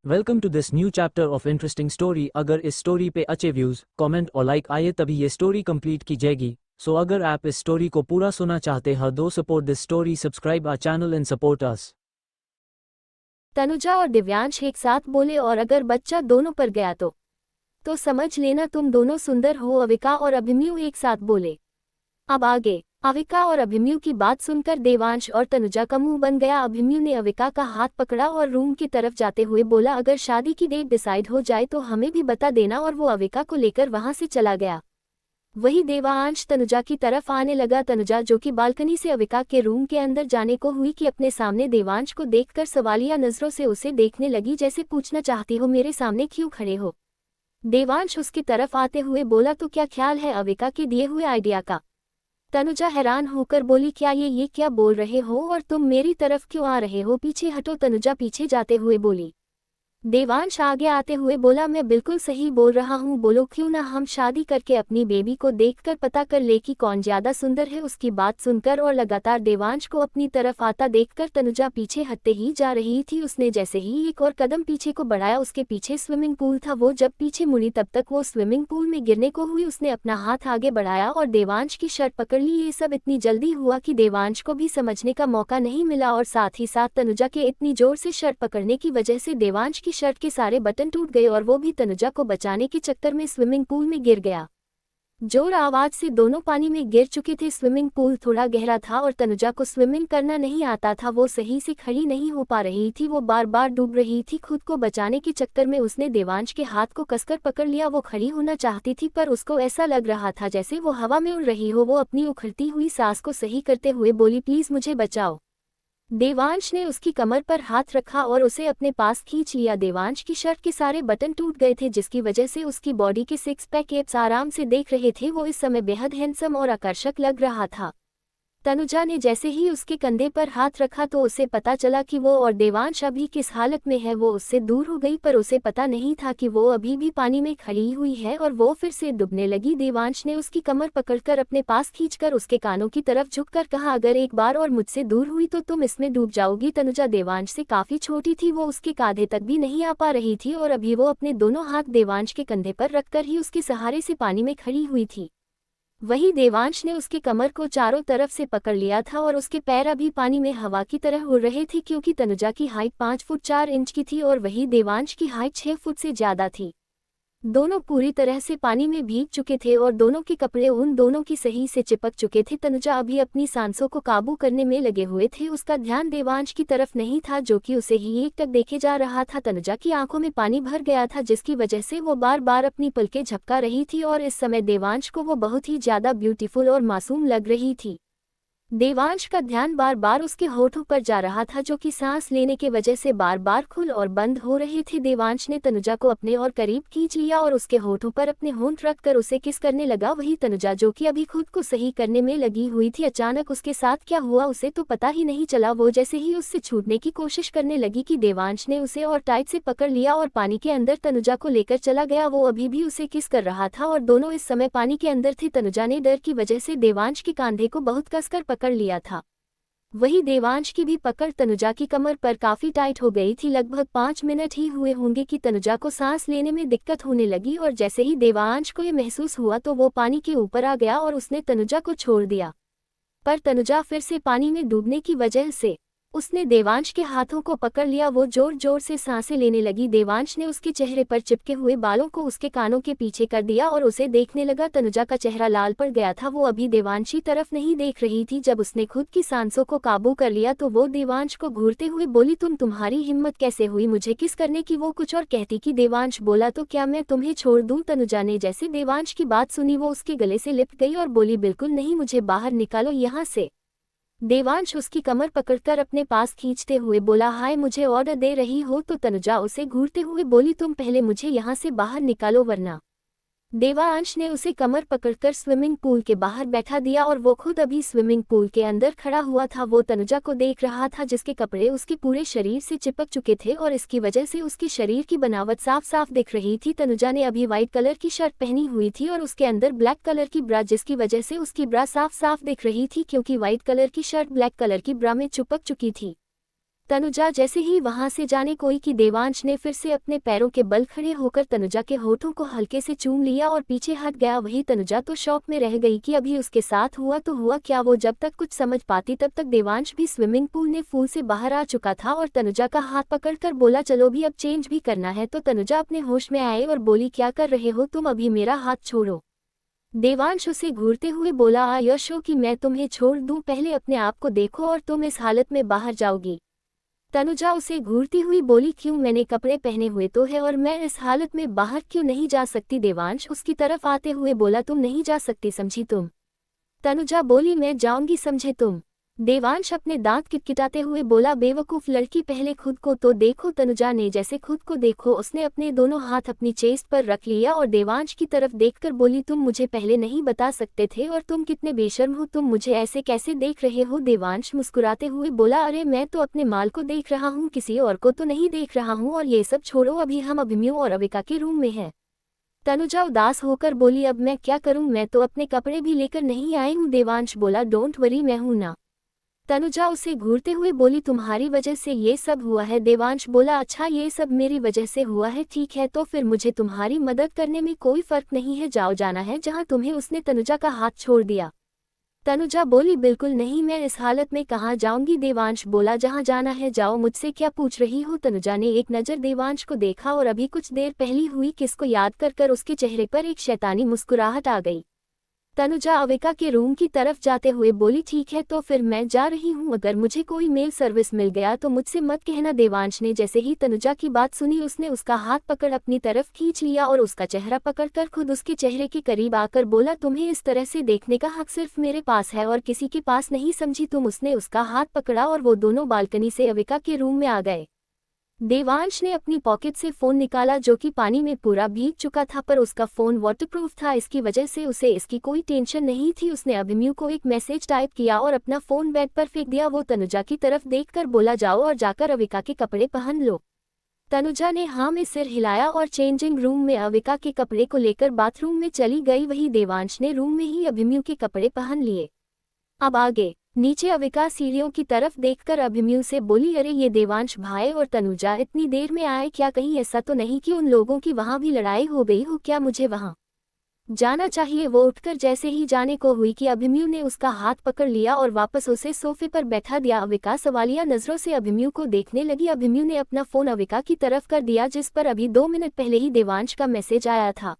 Welcome to this new chapter of interesting story. अगर इस story पे अच्छे व्यूज, कमेंट और लाइक आए तभी ये स्टोरी कंप्लीट की जाएगी। सो अगर आप इस स्टोरी को पूरा सुनना चाहते हैं तो support this story, subscribe our channel and support us. Tanuja और दिव्यांश एक साथ बोले, और अगर बच्चा दोनों पर गया तो समझ लेना तुम दोनों सुंदर हो। अविका और अभिमन्यु एक साथ बोले। अब आगे। अविका और अभिमन्यु की बात सुनकर देवांश और तनुजा का मुंह बन गया। अभिमन्यु ने अविका का हाथ पकड़ा और रूम की तरफ जाते हुए बोला, अगर शादी की डेट डिसाइड हो जाए तो हमें भी बता देना। और वो अविका को लेकर वहां से चला गया। वही देवांश तनुजा की तरफ आने लगा। तनुजा, जो कि बालकनी से अविका के रूम के अंदर जाने को हुई, कि अपने सामने देवांश को देखकर सवालिया नजरों से उसे देखने लगी, जैसे पूछना चाहती हो, मेरे सामने क्यों खड़े हो। देवांश उसकी तरफ आते हुए बोला, तो क्या ख्याल है अविका के दिए हुए आइडिया का। तनुजा हैरान होकर बोली, क्या ये क्या बोल रहे हो, और तुम मेरी तरफ क्यों आ रहे हो, पीछे हटो। तनुजा पीछे जाते हुए बोली। देवांश आगे आते हुए बोला, मैं बिल्कुल सही बोल रहा हूँ, बोलो क्यों ना हम शादी करके अपनी बेबी को देखकर पता कर ले कि कौन ज्यादा सुंदर है। उसकी बात सुनकर और लगातार देवांश को अपनी तरफ आता देखकर तनुजा पीछे हटते ही जा रही थी। उसने जैसे ही एक और कदम पीछे को बढ़ाया, उसके पीछे स्विमिंग पूल था। वो जब पीछे मुड़ी तब तक वो स्विमिंग पूल में गिरने को हुई। उसने अपना हाथ आगे बढ़ाया और देवांश की शर्ट पकड़ ली। ये सब इतनी जल्दी हुआ कि देवांश को भी समझने का मौका नहीं मिला, और साथ ही साथ तनुजा के इतनी जोर से शर्ट पकड़ने की वजह से देवांश की शर्ट के सारे बटन टूट गए और वो भी तनुजा को बचाने के चक्कर में स्विमिंग पूल में गिर गया। जोर आवाज से दोनों पानी में गिर चुके थे। स्विमिंग पूल थोड़ा गहरा था और तनुजा को स्विमिंग करना नहीं आता था। वो सही से खड़ी नहीं हो पा रही थी, वो बार बार डूब रही थी। खुद को बचाने के चक्कर में उसने देवांश के हाथ को कसकर पकड़ लिया। वो खड़ी होना चाहती थी पर उसको ऐसा लग रहा था जैसे वो हवा में उड़ रही हो। वो अपनी उखड़ती हुई सांस को सही करते हुए बोली, प्लीज मुझे बचाओ। देवांश ने उसकी कमर पर हाथ रखा और उसे अपने पास खींच लिया। देवांश की शर्ट के सारे बटन टूट गए थे, जिसकी वजह से उसकी बॉडी के सिक्स पैक एब्स आराम से देख रहे थे। वो इस समय बेहद हैंडसम और आकर्षक लग रहा था। तनुजा ने जैसे ही उसके कंधे पर हाथ रखा तो उसे पता चला कि वो और देवांश अभी किस हालत में है। वो उससे दूर हो गई, पर उसे पता नहीं था कि वो अभी भी पानी में खड़ी हुई है और वो फिर से डूबने लगी। देवांश ने उसकी कमर पकड़कर अपने पास खींचकर उसके कानों की तरफ झुककर कहा, अगर एक बार और मुझसे दूर हुई तो तुम इसमें डूब जाओगी। तनुजा देवांश से काफी छोटी थी, वो उसके कांधे तक भी नहीं आ पा रही थी और अभी वो अपने दोनों हाथ देवांश के कंधे पर रखकर ही उसके सहारे से पानी में खड़ी हुई थी। वही देवांश ने उसके कमर को चारों तरफ से पकड़ लिया था और उसके पैर अभी पानी में हवा की तरह उड़ रहे थे, क्योंकि तनुजा की हाइट 5 फुट 4 इंच की थी और वही देवांश की हाइट 6 फुट से ज्यादा थी। दोनों पूरी तरह से पानी में भीग चुके थे और दोनों के कपड़े उन दोनों की सही से चिपक चुके थे। तनुजा अभी अपनी सांसों को काबू करने में लगे हुए थे। उसका ध्यान देवांश की तरफ नहीं था, जो कि उसे ही एकटक देखे जा रहा था। तनुजा की आंखों में पानी भर गया था, जिसकी वजह से वो बार बार अपनी पलकें झपका रही थी और इस समय देवांश को वो बहुत ही ज्यादा ब्यूटीफुल और मासूम लग रही थी। देवांश का ध्यान बार बार उसके होठों पर जा रहा था, जो कि सांस लेने की वजह से बार बार खुल और बंद हो रहे थे। देवांश ने तनुजा को अपने और करीब खींच लिया और उसके होठों पर अपने होंठ रखकर उसे किस करने लगा। वही तनुजा, जो कि अभी खुद को सही करने में लगी हुई थी, अचानक उसके साथ क्या हुआ उसे तो पता ही नहीं चला। वो जैसे ही उससे छूटने की कोशिश करने लगी कि देवांश ने उसे और टाइट से पकड़ लिया और पानी के अंदर तनुजा को लेकर चला गया। वो अभी भी उसे किस कर रहा था और दोनों इस समय पानी के अंदर थे। तनुजा ने डर की वजह से देवांश के कंधे को बहुत कसकर पकड़ लिया था। वही देवांश की भी पकड़ तनुजा की कमर पर काफी टाइट हो गई थी। लगभग 5 मिनट ही हुए होंगे कि तनुजा को सांस लेने में दिक्कत होने लगी और जैसे ही देवांश को ये महसूस हुआ तो वो पानी के ऊपर आ गया और उसने तनुजा को छोड़ दिया। पर तनुजा फिर से पानी में डूबने की वजह से उसने देवांश के हाथों को पकड़ लिया। वो जोर जोर से सांसें लेने लगी। देवांश ने उसके चेहरे पर चिपके हुए बालों को उसके कानों के पीछे कर दिया और उसे देखने लगा। तनुजा का चेहरा लाल पड़ गया था। वो अभी देवांश की तरफ नहीं देख रही थी। जब उसने खुद की सांसों को काबू कर लिया तो वो देवांश को घूरते हुए बोली, तुम्हारी हिम्मत कैसे हुई मुझे किस करने की। वो कुछ और कहती कि देवांश बोला, तो क्या मैं तुम्हें छोड़ दूं। तनुजा ने जैसे देवांश की बात सुनी वो उसके गले से लिपट गई और बोली, बिल्कुल नहीं, मुझे बाहर निकालो यहाँ से। देवांश उसकी कमर पकड़कर अपने पास खींचते हुए बोला, हाय मुझे ऑर्डर दे रही हो। तो तनुजा उसे घूरते हुए बोली, तुम पहले मुझे यहाँ से बाहर निकालो वरना। देवांश ने उसे कमर पकड़कर स्विमिंग पूल के बाहर बैठा दिया और वो खुद अभी स्विमिंग पूल के अंदर खड़ा हुआ था। वो तनुजा को देख रहा था, जिसके कपड़े उसके पूरे शरीर से चिपक चुके थे और इसकी वजह से उसकी शरीर की बनावट साफ साफ दिख रही थी। तनुजा ने अभी व्हाइट कलर की शर्ट पहनी हुई थी और उसके अंदर ब्लैक कलर की ब्रा, जिसकी वजह से उसकी ब्रा साफ साफ दिख रही थी, क्योंकि व्हाइट कलर की शर्ट ब्लैक कलर की ब्रा में चिपक चुकी थी। तनुजा जैसे ही वहां से जाने कोई कि देवांश ने फिर से अपने पैरों के बल खड़े होकर तनुजा के होठों को हल्के से चूम लिया और पीछे हट गया। वही तनुजा तो शॉक में रह गई कि अभी उसके साथ हुआ तो हुआ क्या। वो जब तक कुछ समझ पाती तब तक देवांश भी स्विमिंग पूल ने पूल से बाहर आ चुका था और तनुजा का हाथ पकड़कर बोला चलो भी अब चेंज भी करना है। तो तनुजा अपने होश में आए और बोली क्या कर रहे हो तुम, अभी मेरा हाथ छोड़ो। देवांश उसे घूरते हुए बोला आयशो कि मैं तुम्हें छोड़ दूं, पहले अपने आप को देखो और तुम इस हालत में बाहर जाओगी। तनुजा उसे घूरती हुई बोली क्यों, मैंने कपड़े पहने हुए तो है और मैं इस हालत में बाहर क्यों नहीं जा सकती। देवांश उसकी तरफ आते हुए बोला तुम नहीं जा सकती, समझी तुम। तनुजा बोली मैं जाऊंगी, समझे तुम। देवांश अपने दांत किटकिटाते हुए बोला बेवकूफ लड़की, पहले खुद को तो देखो। तनुजा ने जैसे खुद को देखो उसने अपने दोनों हाथ अपनी चेस्ट पर रख लिया और देवांश की तरफ देखकर बोली तुम मुझे पहले नहीं बता सकते थे और तुम कितने बेशर्म हो, तुम मुझे ऐसे कैसे देख रहे हो। देवांश मुस्कुराते हुए बोला अरे मैं तो अपने माल को देख रहा हूँ, किसी और को तो नहीं देख रहा हूँ। और ये सब छोड़ो, अभी हम अभिमन्यु और अविका के रूम में हैं। तनुजा उदास होकर बोली अब मैं क्या करूं, मैं तो अपने कपड़े भी लेकर नहीं आई हूं। देवांश बोला डोंट वरी, मैं हूं ना। तनुजा उसे घूरते हुए बोली तुम्हारी वजह से ये सब हुआ है। देवांश बोला अच्छा ये सब मेरी वजह से हुआ है, ठीक है तो फिर मुझे तुम्हारी मदद करने में कोई फर्क नहीं है, जाओ जाना है जहां तुम्हें। उसने तनुजा का हाथ छोड़ दिया। तनुजा बोली बिल्कुल नहीं, मैं इस हालत में कहाँ जाऊंगी। देवांश बोला जहां जाना है जाओ, मुझसे क्या पूछ रही हो। तनुजा ने एक नज़र देवांश को देखा और अभी कुछ देर पहली हुई किस को याद कर कर उसके चेहरे पर एक शैतानी मुस्कुराहट आ गई। तनुजा अविका के रूम की तरफ जाते हुए बोली ठीक है तो फिर मैं जा रही हूँ, अगर मुझे कोई मेल सर्विस मिल गया तो मुझसे मत कहना। देवांश ने जैसे ही तनुजा की बात सुनी उसने उसका हाथ पकड़ अपनी तरफ खींच लिया और उसका चेहरा पकड़कर खुद उसके चेहरे के करीब आकर बोला तुम्हें इस तरह से देखने का हक सिर्फ मेरे पास है और किसी के पास नहीं, समझी तुम। उसने उसका हाथ पकड़ा और वो दोनों बालकनी से अविका के रूम में आ गए। देवांश ने अपनी पॉकेट से फोन निकाला जो कि पानी में पूरा भीग चुका था, पर उसका फोन वाटरप्रूफ था, इसकी वजह से उसे इसकी कोई टेंशन नहीं थी। उसने अभिमन्यु को एक मैसेज टाइप किया और अपना फोन बेड पर फेंक दिया। वो तनुजा की तरफ देखकर बोला जाओ और जाकर अविका के कपड़े पहन लो। तनुजा ने हाँ में सिर हिलाया और चेंजिंग रूम में अविका के कपड़े को लेकर बाथरूम में चली गई। वही देवांश ने रूम में ही अभिमन्यु के कपड़े पहन लिए। अब आगे नीचे अविका सीढ़ियों की तरफ देखकर अभिमन्यु से बोली अरे ये देवांश भाई और तनुजा इतनी देर में आए क्या, कहीं ऐसा तो नहीं कि उन लोगों की वहां भी लड़ाई हो गई हो क्या, मुझे वहां जाना चाहिए। वो उठकर जैसे ही जाने को हुई कि अभिमन्यु ने उसका हाथ पकड़ लिया और वापस उसे सोफे पर बैठा दिया। अविका सवालिया नजरों से अभिमन्यु को देखने लगी। अभिमन्यु ने अपना फोन अविका की तरफ कर दिया जिस पर अभी 2 मिनट पहले ही देवांश का मैसेज आया था।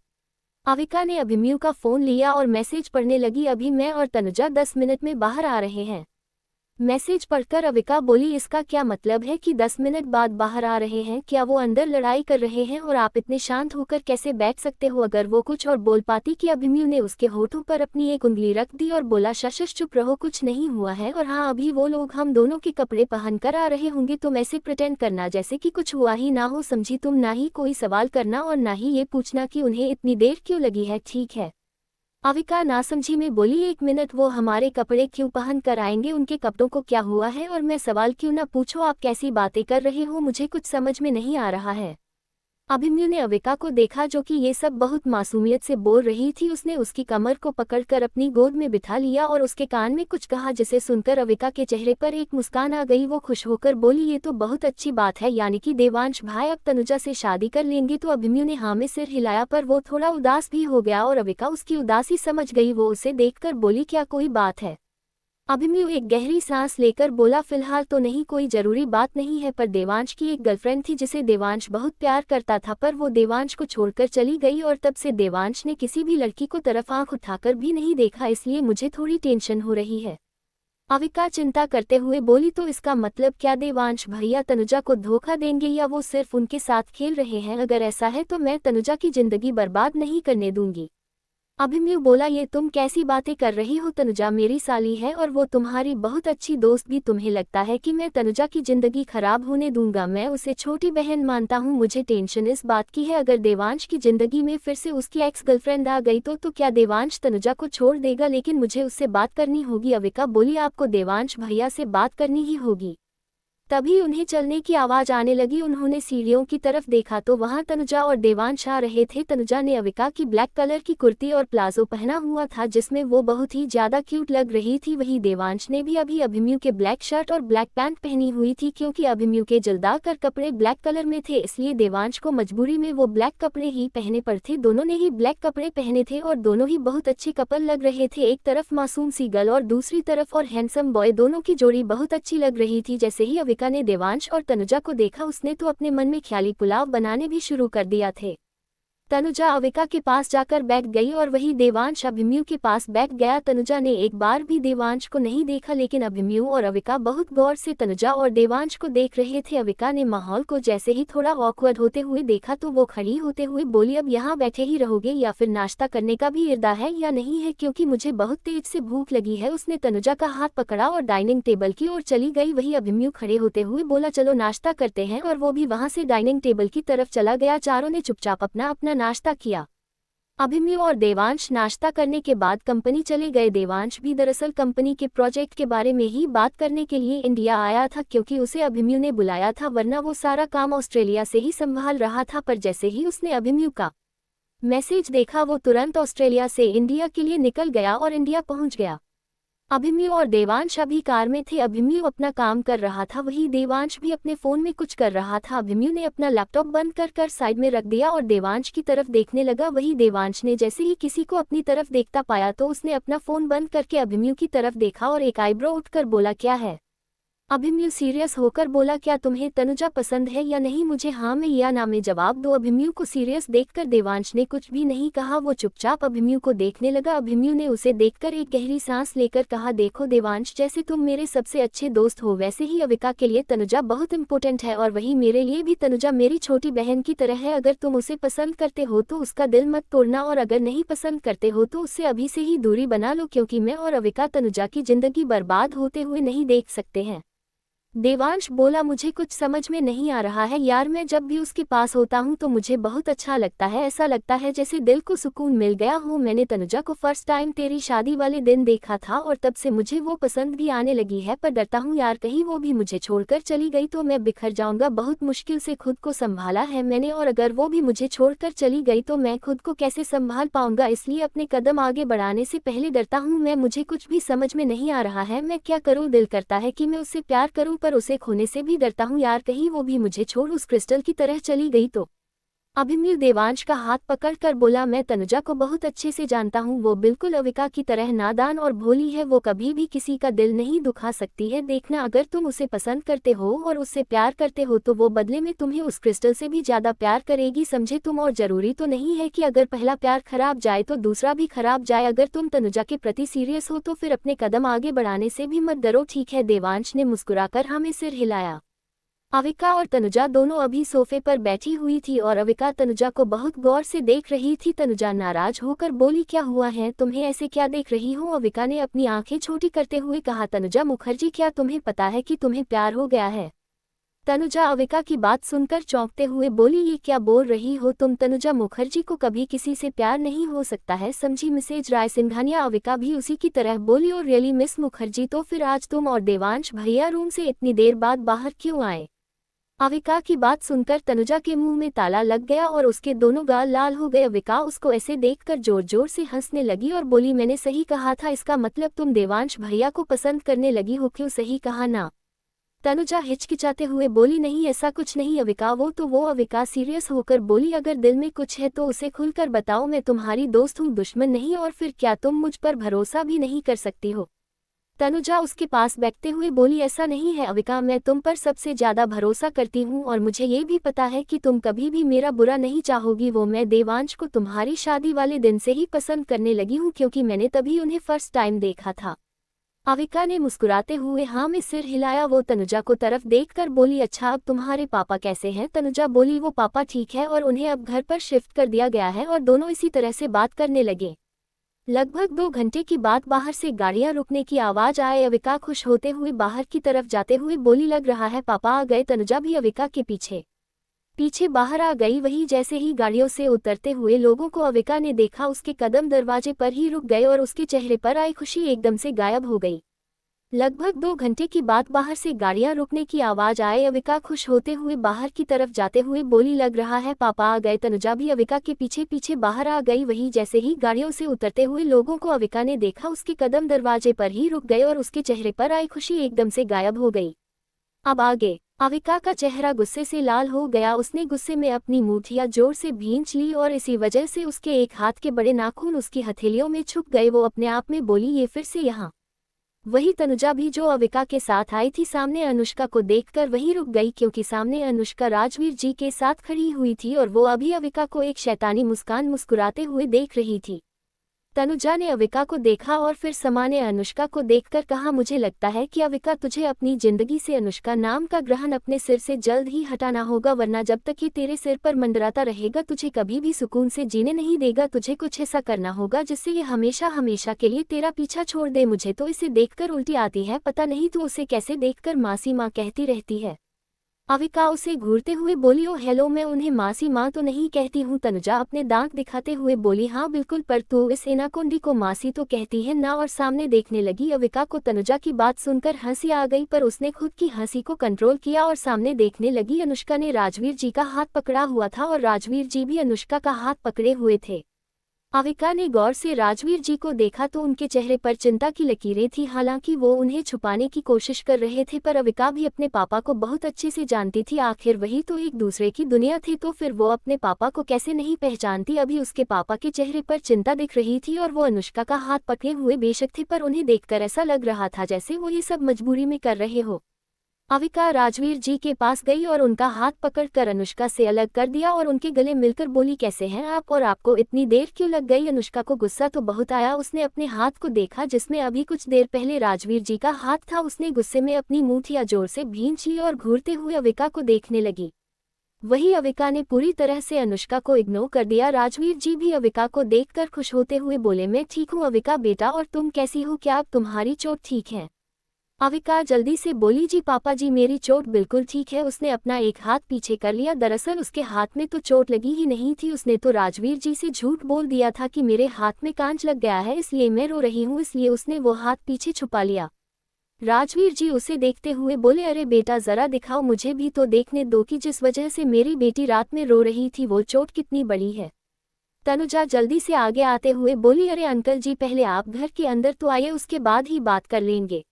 अविका ने अभिमन्यु का फोन लिया और मैसेज पढ़ने लगी अभी मैं और तनुजा 10 मिनट में बाहर आ रहे हैं। मैसेज पढ़कर अविका बोली इसका क्या मतलब है कि 10 मिनट बाद बाहर आ रहे हैं, क्या वो अंदर लड़ाई कर रहे हैं और आप इतने शांत होकर कैसे बैठ सकते हो। अगर वो कुछ और बोल पाती कि अभिमन्यु ने उसके होठों पर अपनी एक उंगली रख दी और बोला शश चुप रहो, कुछ नहीं हुआ है और हाँ अभी वो लोग हम दोनों के कपड़े पहन कर आ रहे होंगे, तुम ऐसे प्रिटेंड करना जैसे कि कुछ हुआ ही ना हो, समझी तुम। ना ही कोई सवाल करना और ना ही ये पूछना कि उन्हें इतनी देर क्यों लगी है, ठीक है। अविका नासमझी में बोली 1 मिनट, वो हमारे कपड़े क्यों पहन कर आएंगे, उनके कपड़ों को क्या हुआ है और मैं सवाल क्यों ना पूछो, आप कैसी बातें कर रहे हो, मुझे कुछ समझ में नहीं आ रहा है। अभिमन्यु ने अविका को देखा जो कि ये सब बहुत मासूमियत से बोल रही थी। उसने उसकी कमर को पकड़कर अपनी गोद में बिठा लिया और उसके कान में कुछ कहा जिसे सुनकर अविका के चेहरे पर एक मुस्कान आ गई। वो खुश होकर बोली ये तो बहुत अच्छी बात है, यानी कि देवांश भाई अब तनुजा से शादी कर लेंगे। तो अभिमन्यु ने हाँ में सिर हिलाया, पर वो थोड़ा उदास भी हो गया और अविका उसकी उदासी समझ गई। वो उसे देखकर बोली क्या कोई बात है। अभिमन्यु एक गहरी सांस लेकर बोला फिलहाल तो नहीं, कोई जरूरी बात नहीं है, पर देवांश की एक गर्लफ्रेंड थी जिसे देवांश बहुत प्यार करता था, पर वो देवांश को छोड़कर चली गई और तब से देवांश ने किसी भी लड़की को तरफ आंख उठाकर भी नहीं देखा, इसलिए मुझे थोड़ी टेंशन हो रही है। अविका चिंता करते हुए बोली तो इसका मतलब क्या देवांश भैया तनुजा को धोखा देंगे या वो सिर्फ उनके साथ खेल रहे हैं, अगर ऐसा है तो मैं तनुजा की जिंदगी बर्बाद नहीं करने दूंगी। अभिमन्यु बोला ये तुम कैसी बातें कर रही हो, तनुजा मेरी साली है और वो तुम्हारी बहुत अच्छी दोस्त भी, तुम्हें लगता है कि मैं तनुजा की जिंदगी खराब होने दूंगा, मैं उसे छोटी बहन मानता हूँ। मुझे टेंशन इस बात की है अगर देवांश की जिंदगी में फिर से उसकी एक्स गर्लफ्रेंड आ गई तो क्या देवांश तनुजा को छोड़ देगा, लेकिन मुझे उससे बात करनी होगी। अविका बोली आपको देवांश भैया से बात करनी ही होगी। तभी उन्हें चलने की आवाज आने लगी। उन्होंने सीढ़ियों की तरफ देखा तो वहां तनुजा और देवांश आ रहे थे। तनुजा ने अविका की ब्लैक कलर की कुर्ती और प्लाजो पहना हुआ था जिसमें वो बहुत ही ज्यादा क्यूट लग रही थी। वहीं देवांश ने भी अभी अभिमन्यु के ब्लैक शर्ट और ब्लैक पैंट पहनी हुई थी। क्योंकि अभिमन्यु के जलदाकर कपड़े ब्लैक कलर में थे इसलिए देवांश को मजबूरी में वो ब्लैक कपड़े ही पहने पड़ते। दोनों ने ही ब्लैक कपड़े पहने थे और दोनों ही बहुत अच्छे कपल लग रहे थे। एक तरफ मासूम सी गर्ल और दूसरी तरफ और हैंडसम बॉय, दोनों की जोड़ी बहुत अच्छी लग रही थी। जैसे ही अविका ने देवांश और तनुजा को देखा उसने तो अपने मन में ख्याली पुलाव बनाने भी शुरू कर दिया थे। तनुजा अविका के पास जाकर बैठ गई और वही देवांश अभिमन्यु के पास बैठ गया। तनुजा ने एक बार भी देवांश को नहीं देखा लेकिन अभिमन्यु और अविका बहुत गौर से तनुजा और देवांश को देख रहे थे। अविका ने माहौल को जैसे ही थोड़ा ऑकवर्ड होते हुए देखा तो वो खड़ी होते हुए बोली, अब यहाँ बैठे ही रहोगे या फिर नाश्ता करने का भी इरादा है या नहीं है, क्योंकि मुझे बहुत तेज से भूख लगी है। उसने तनुजा का हाथ पकड़ा और डाइनिंग टेबल की ओर चली गई। वही अभिमन्यु खड़े होते हुए बोला, चलो नाश्ता करते हैं, और वो भी वहां से डाइनिंग टेबल की तरफ चला गया। चारों ने चुपचाप अपना अपना नाश्ता किया। अभिमन्यु और देवांश नाश्ता करने के बाद कंपनी चले गए। देवांश भी दरअसल कंपनी के प्रोजेक्ट के बारे में ही बात करने के लिए इंडिया आया था, क्योंकि उसे अभिमन्यु ने बुलाया था, वरना वो सारा काम ऑस्ट्रेलिया से ही संभाल रहा था। पर जैसे ही उसने अभिमन्यु का मैसेज देखा वो तुरंत ऑस्ट्रेलिया से इंडिया के लिए निकल गया और इंडिया पहुंच गया। अभिमन्यु और देवांश अभी कार में थे। अभिमन्यु अपना काम कर रहा था, वही देवांश भी अपने फोन में कुछ कर रहा था। अभिमन्यु ने अपना लैपटॉप बंद कर साइड में रख दिया और देवांश की तरफ देखने लगा। वही देवांश ने जैसे ही किसी को अपनी तरफ देखता पाया तो उसने अपना फोन बंद करके अभिमन्यु की तरफ देखा और एक आईब्रो उठकर बोला, क्या है? अभिमन्यु सीरियस होकर बोला, क्या तुम्हें तनुजा पसंद है या नहीं? मुझे हाँ में या ना में जवाब दो। अभिमन्यु को सीरियस देखकर देवांश ने कुछ भी नहीं कहा, वो चुपचाप अभिमन्यु को देखने लगा। अभिमन्यु ने उसे देखकर एक गहरी सांस लेकर कहा, देखो देवांश, जैसे तुम मेरे सबसे अच्छे दोस्त हो वैसे ही अविका के लिए तनुजा बहुत इंपॉर्टेंट है, और वही मेरे लिए भी तनुजा मेरी छोटी बहन की तरह है। अगर तुम उसे पसंद करते हो तो उसका दिल मत तोड़ना, और अगर नहीं पसंद करते हो तो उससे अभी से ही दूरी बना लो, क्योंकि मैं और अविका तनुजा की जिंदगी बर्बाद होते हुए नहीं देख सकते हैं। देवांश बोला, मुझे कुछ समझ में नहीं आ रहा है यार, मैं जब भी उसके पास होता हूँ तो मुझे बहुत अच्छा लगता है, ऐसा लगता है जैसे दिल को सुकून मिल गया हो। मैंने तनुजा को फर्स्ट टाइम तेरी शादी वाले दिन देखा था और तब से मुझे वो पसंद भी आने लगी है, पर डरता हूँ यार कहीं वो भी मुझे छोड़कर चली गई तो मैं बिखर जाऊंगा। बहुत मुश्किल से खुद को संभाला है मैंने, और अगर वो भी मुझे छोड़कर चली गई तो मैं खुद को कैसे संभाल पाऊंगा, इसलिए अपने कदम आगे बढ़ाने से पहले डरता हूँ मैं। मुझे कुछ भी समझ में नहीं आ रहा है, मैं क्या करूँ? दिल करता है कि मैं उससे प्यार करूँ पर उसे खोने से भी डरता हूँ यार, कहीं वो भी मुझे छोड़ उस क्रिस्टल की तरह चली गई तो। अभिमन्यु देवांश का हाथ पकड़कर बोला, मैं तनुजा को बहुत अच्छे से जानता हूँ, वो बिल्कुल अविका की तरह नादान और भोली है, वो कभी भी किसी का दिल नहीं दुखा सकती है। देखना, अगर तुम उसे पसंद करते हो और उससे प्यार करते हो तो वो बदले में तुम्हें उस क्रिस्टल से भी ज्यादा प्यार करेगी, समझे तुम? और जरूरी तो नहीं है कि अगर पहला प्यार खराब जाए तो दूसरा भी खराब जाए। अगर तुम तनुजा के प्रति सीरियस हो तो फिर अपने कदम आगे बढ़ाने से भी मत डरो, ठीक है? देवांश ने मुस्कुराकर हमें सिर हिलाया। अविका और तनुजा दोनों अभी सोफे पर बैठी हुई थी और अविका तनुजा को बहुत गौर से देख रही थी। तनुजा नाराज होकर बोली, क्या हुआ है, तुम्हें ऐसे क्या देख रही हो? अविका ने अपनी आंखें छोटी करते हुए कहा, तनुजा मुखर्जी, क्या तुम्हें पता है कि तुम्हें प्यार हो गया है? तनुजा अविका की बात सुनकर चौंकते हुए बोली, ये क्या बोल रही हो तुम? तनुजा मुखर्जी को कभी किसी से प्यार नहीं हो सकता है, समझी मिसेज राय सिंघानिया? अविका भी उसी की तरह बोली, और रियली मिस मुखर्जी, तो फिर आज तुम और देवांश भैया रूम से इतनी देर बाद बाहर क्यों आए? अविका की बात सुनकर तनुजा के मुंह में ताला लग गया और उसके दोनों गाल लाल हो गए। अविका उसको ऐसे देखकर जोर जोर से हंसने लगी और बोली, मैंने सही कहा था, इसका मतलब तुम देवांश भैया को पसंद करने लगी हो, क्यों? सही कहा ना? तनुजा हिचकिचाते हुए बोली, नहीं ऐसा कुछ नहीं अविका, वो अविका सीरियस होकर बोली, अगर दिल में कुछ है तो उसे खुलकर बताओ, मैं तुम्हारी दोस्त हूँ, दुश्मन नहीं। और फिर क्या तुम मुझ पर भरोसा भी नहीं कर सकती हो? तनुजा उसके पास बैठते हुए बोली, ऐसा नहीं है अविका, मैं तुम पर सबसे ज्यादा भरोसा करती हूँ और मुझे ये भी पता है कि तुम कभी भी मेरा बुरा नहीं चाहोगी। वो मैं देवांश को तुम्हारी शादी वाले दिन से ही पसंद करने लगी हूँ, क्योंकि मैंने तभी उन्हें फर्स्ट टाइम देखा था। अविका ने मुस्कुराते हुए हाँ में सिर हिलाया। वो तनुजा को तरफ देखकर बोली, अच्छा अब तुम्हारे पापा कैसे हैं? तनुजा बोली, वो पापा ठीक है और उन्हें अब घर पर शिफ्ट कर दिया गया है। और दोनों इसी तरह से बात करने लगे। लगभग 2 घंटे की बात बाहर से गाड़ियां रुकने की आवाज आए। अविका खुश होते हुए बाहर की तरफ जाते हुए बोली, लग रहा है पापा आ गए। तनुजा भी अविका के पीछे पीछे बाहर आ गई। वही जैसे ही गाड़ियों से उतरते हुए लोगों को अविका ने देखा, उसके कदम दरवाजे पर ही रुक गए और उसके चेहरे पर आई खुशी एकदम से गायब हो गई। लगभग 2 घंटे की बाद बाहर से गाड़ियां रुकने की आवाज आए। अविका खुश होते हुए बाहर की तरफ जाते हुए बोली, लग रहा है पापा आ गए। तनुजा भी अविका के पीछे पीछे बाहर आ गई। वही जैसे ही गाड़ियों से उतरते हुए लोगों को अविका ने देखा, उसके कदम दरवाजे पर ही रुक गए और उसके चेहरे पर आई खुशी एकदम से गायब हो गई। अब आगे अविका का चेहरा गुस्से से लाल हो गया। उसने गुस्से में अपनी मूठियां जोर से भींच ली और इसी वजह से उसके एक हाथ के बड़े नाखून उसकी हथेलियों में छुप गए। वो अपने आप में बोली, ये फिर से यहाँ। वही तनुजा भी जो अविका के साथ आई थी, सामने अनुष्का को देखकर वहीं रुक गई, क्योंकि सामने अनुष्का राजवीर जी के साथ खड़ी हुई थी और वो अभी अविका को एक शैतानी मुस्कान मुस्कुराते हुए देख रही थी। तनुजा ने अविका को देखा और फिर समा ने अनुष्का को देखकर कहा, मुझे लगता है कि अविका तुझे अपनी जिंदगी से अनुष्का नाम का ग्रहण अपने सिर से जल्द ही हटाना होगा, वरना जब तक ये तेरे सिर पर मंडराता रहेगा तुझे कभी भी सुकून से जीने नहीं देगा। तुझे कुछ ऐसा करना होगा जिससे ये हमेशा हमेशा के लिए तेरा पीछा छोड़ दे। मुझे तो इसे देखकर उल्टी आती है, पता नहीं तू उसे कैसे देखकर मासी माँ कहती रहती है। अविका उसे घूरते हुए बोली, ओ हेलो, मैं उन्हें मासी माँ तो नहीं कहती हूँ। तनुजा अपने दांत दिखाते हुए बोली, हाँ बिल्कुल, पर तू इस एनाकोंडी को मासी तो कहती है ना। और सामने देखने लगी। अविका को तनुजा की बात सुनकर हंसी आ गई, पर उसने खुद की हंसी को कंट्रोल किया और सामने देखने लगी। अनुष्का ने राजवीर जी का हाथ पकड़ा हुआ था और राजवीर जी भी अनुष्का का हाथ पकड़े हुए थे। अविका ने गौर से राजवीर जी को देखा तो उनके चेहरे पर चिंता की लकीरें थी। हालांकि वो उन्हें छुपाने की कोशिश कर रहे थे, पर अविका भी अपने पापा को बहुत अच्छे से जानती थी। आखिर वही तो एक दूसरे की दुनिया थी, तो फिर वो अपने पापा को कैसे नहीं पहचानती। अभी उसके पापा के चेहरे पर चिंता दिख रही थी और वो अनुष्का का हाथ पकड़े हुए बेशक थे, पर उन्हें देखकर ऐसा लग रहा था जैसे वो ये सब मजबूरी में कर रहे हो। अविका राजवीर जी के पास गई और उनका हाथ पकड़कर अनुष्का से अलग कर दिया और उनके गले मिलकर बोली, कैसे हैं आप और आपको इतनी देर क्यों लग गई। अनुष्का को गुस्सा तो बहुत आया। उसने अपने हाथ को देखा जिसमें अभी कुछ देर पहले राजवीर जी का हाथ था। उसने गुस्से में अपनी मूठियां जोर से भींच ली और घूरते हुए अविका को देखने लगी। वही अविका ने पूरी तरह से अनुष्का को इग्नोर कर दिया। राजवीर जी भी अविका को देखकर खुश होते हुए बोले, मैं ठीक हूँ अविका बेटा, और तुम कैसी हो, क्या अब तुम्हारी चोट ठीक है। अविका जल्दी से बोली, जी पापा जी, मेरी चोट बिल्कुल ठीक है। उसने अपना एक हाथ पीछे कर लिया। दरअसल उसके हाथ में तो चोट लगी ही नहीं थी। उसने तो राजवीर जी से झूठ बोल दिया था कि मेरे हाथ में कांच लग गया है, इसलिए मैं रो रही हूँ, इसलिए उसने वो हाथ पीछे छुपा लिया। राजवीर जी उसे देखते हुए बोले, अरे बेटा जरा दिखाओ, मुझे भी तो देखने दो कि जिस वजह से मेरी बेटी रात में रो रही थी वो चोट कितनी बड़ी है। तनुजा जल्दी से आगे आते हुए बोली, अरे अंकल जी, पहले आप घर के अंदर तो आइए, उसके बाद ही बात कर लेंगे।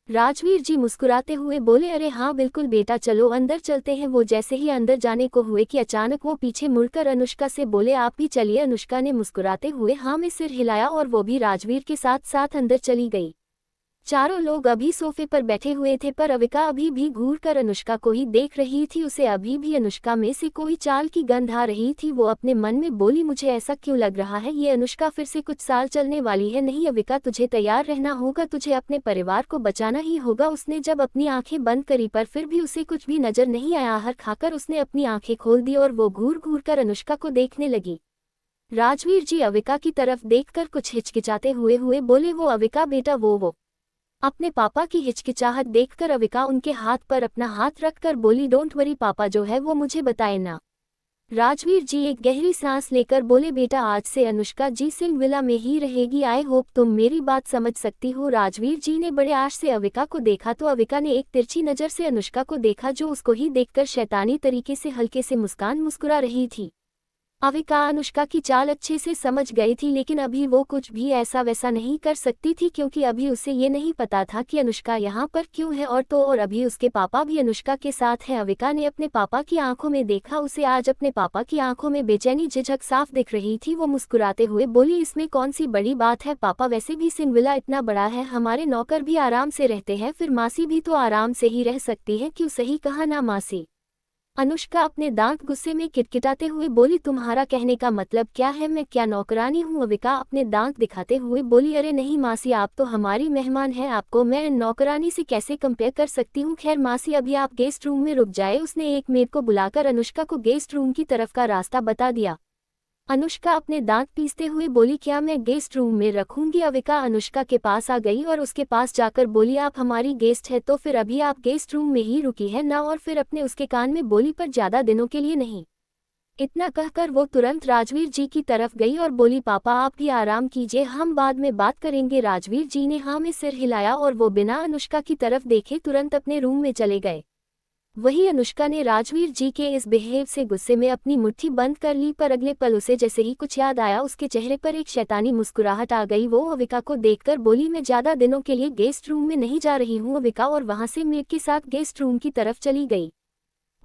राजवीर जी मुस्कुराते हुए बोले, अरे हाँ बिल्कुल बेटा, चलो अंदर चलते हैं। वो जैसे ही अंदर जाने को हुए कि अचानक वो पीछे मुड़कर अनुष्का से बोले, आप भी चलिए। अनुष्का ने मुस्कुराते हुए हाँ में सिर हिलाया और वो भी राजवीर के साथ साथ अंदर चली गई। चारों लोग अभी सोफे पर बैठे हुए थे, पर अविका अभी भी घूर कर अनुष्का को ही देख रही थी। उसे अभी भी अनुष्का में से कोई चाल की गंध आ रही थी। वो अपने मन में बोली, मुझे ऐसा क्यों लग रहा है, ये अनुष्का फिर से कुछ साल चलने वाली है। नहीं अविका, तुझे तैयार रहना होगा, तुझे अपने परिवार को बचाना ही होगा। उसने जब अपनी आंखें बंद करी पर फिर भी उसे कुछ भी नजर नहीं आया। आहर खाकर उसने अपनी आंखें खोल दी और वो घूर घूर कर अनुष्का को देखने लगी। राजवीर जी अविका की तरफ देखकर कुछ हिचकिचाते हुए बोले, वो अविका बेटा, वो अपने पापा की हिचकिचाहट देखकर अविका उनके हाथ पर अपना हाथ रखकर बोली, डोंट वरी पापा, जो है वो मुझे बताए ना। राजवीर जी एक गहरी सांस लेकर बोले, बेटा आज से अनुष्का जी सिंह विला में ही रहेगी। आई होप तुम मेरी बात समझ सकती हो। राजवीर जी ने बड़े आश से अविका को देखा तो अविका ने एक तिरछी नज़र से अनुष्का को देखा, जो उसको ही देखकर शैतानी तरीके से हल्के से मुस्कुरा रही थी। अविका अनुष्का की चाल अच्छे से समझ गई थी, लेकिन अभी वो कुछ भी ऐसा वैसा नहीं कर सकती थी, क्योंकि अभी उसे ये नहीं पता था कि अनुष्का यहाँ पर क्यों है। और अभी उसके पापा भी अनुष्का के साथ हैं। अविका ने अपने पापा की आंखों में देखा। उसे आज अपने पापा की आंखों में बेचैनी झिझक साफ दिख रही थी। वो मुस्कुराते हुए बोली, इसमें कौन सी बड़ी बात है पापा, वैसे भी सिंह विला इतना बड़ा है, हमारे नौकर भी आराम से रहते हैं, फिर मासी भी तो आराम से ही रह सकती है, क्यों सही कहा ना मासी। अनुष्का अपने दांत गुस्से में किटकिटाते हुए बोली, तुम्हारा कहने का मतलब क्या है, मैं क्या नौकरानी हूँ। अविका अपने दांत दिखाते हुए बोली, अरे नहीं मासी, आप तो हमारी मेहमान हैं, आपको मैं नौकरानी से कैसे कंपेयर कर सकती हूँ। खैर मासी, अभी आप गेस्ट रूम में रुक जाए। उसने एक मेड को बुलाकर अनुष्का को गेस्ट रूम की तरफ का रास्ता बता दिया। अनुष्का अपने दांत पीसते हुए बोली, क्या मैं गेस्ट रूम में रखूंगी। अविका अनुष्का के पास आ गई और उसके पास जाकर बोली, आप हमारी गेस्ट है तो फिर अभी आप गेस्ट रूम में ही रुकी है ना। और फिर अपने उसके कान में बोली, पर ज्यादा दिनों के लिए नहीं। इतना कहकर वो तुरंत राजवीर जी की तरफ गई और बोली, पापा आप भी आराम कीजिए, हम बाद में बात करेंगे। राजवीर जी ने हाँ में सिर हिलाया और वो बिना अनुष्का की तरफ देखे तुरंत अपने रूम में चले गए। वही अनुष्का ने राजवीर जी के इस बिहेव से गुस्से में अपनी मुट्ठी बंद कर ली, पर अगले पल उसे जैसे ही कुछ याद आया उसके चेहरे पर एक शैतानी मुस्कुराहट आ गई। वो अविका को देखकर बोली, मैं ज्यादा दिनों के लिए गेस्ट रूम में नहीं जा रही हूँ अविका, और वहां से मेड के साथ गेस्ट रूम की तरफ चली गई।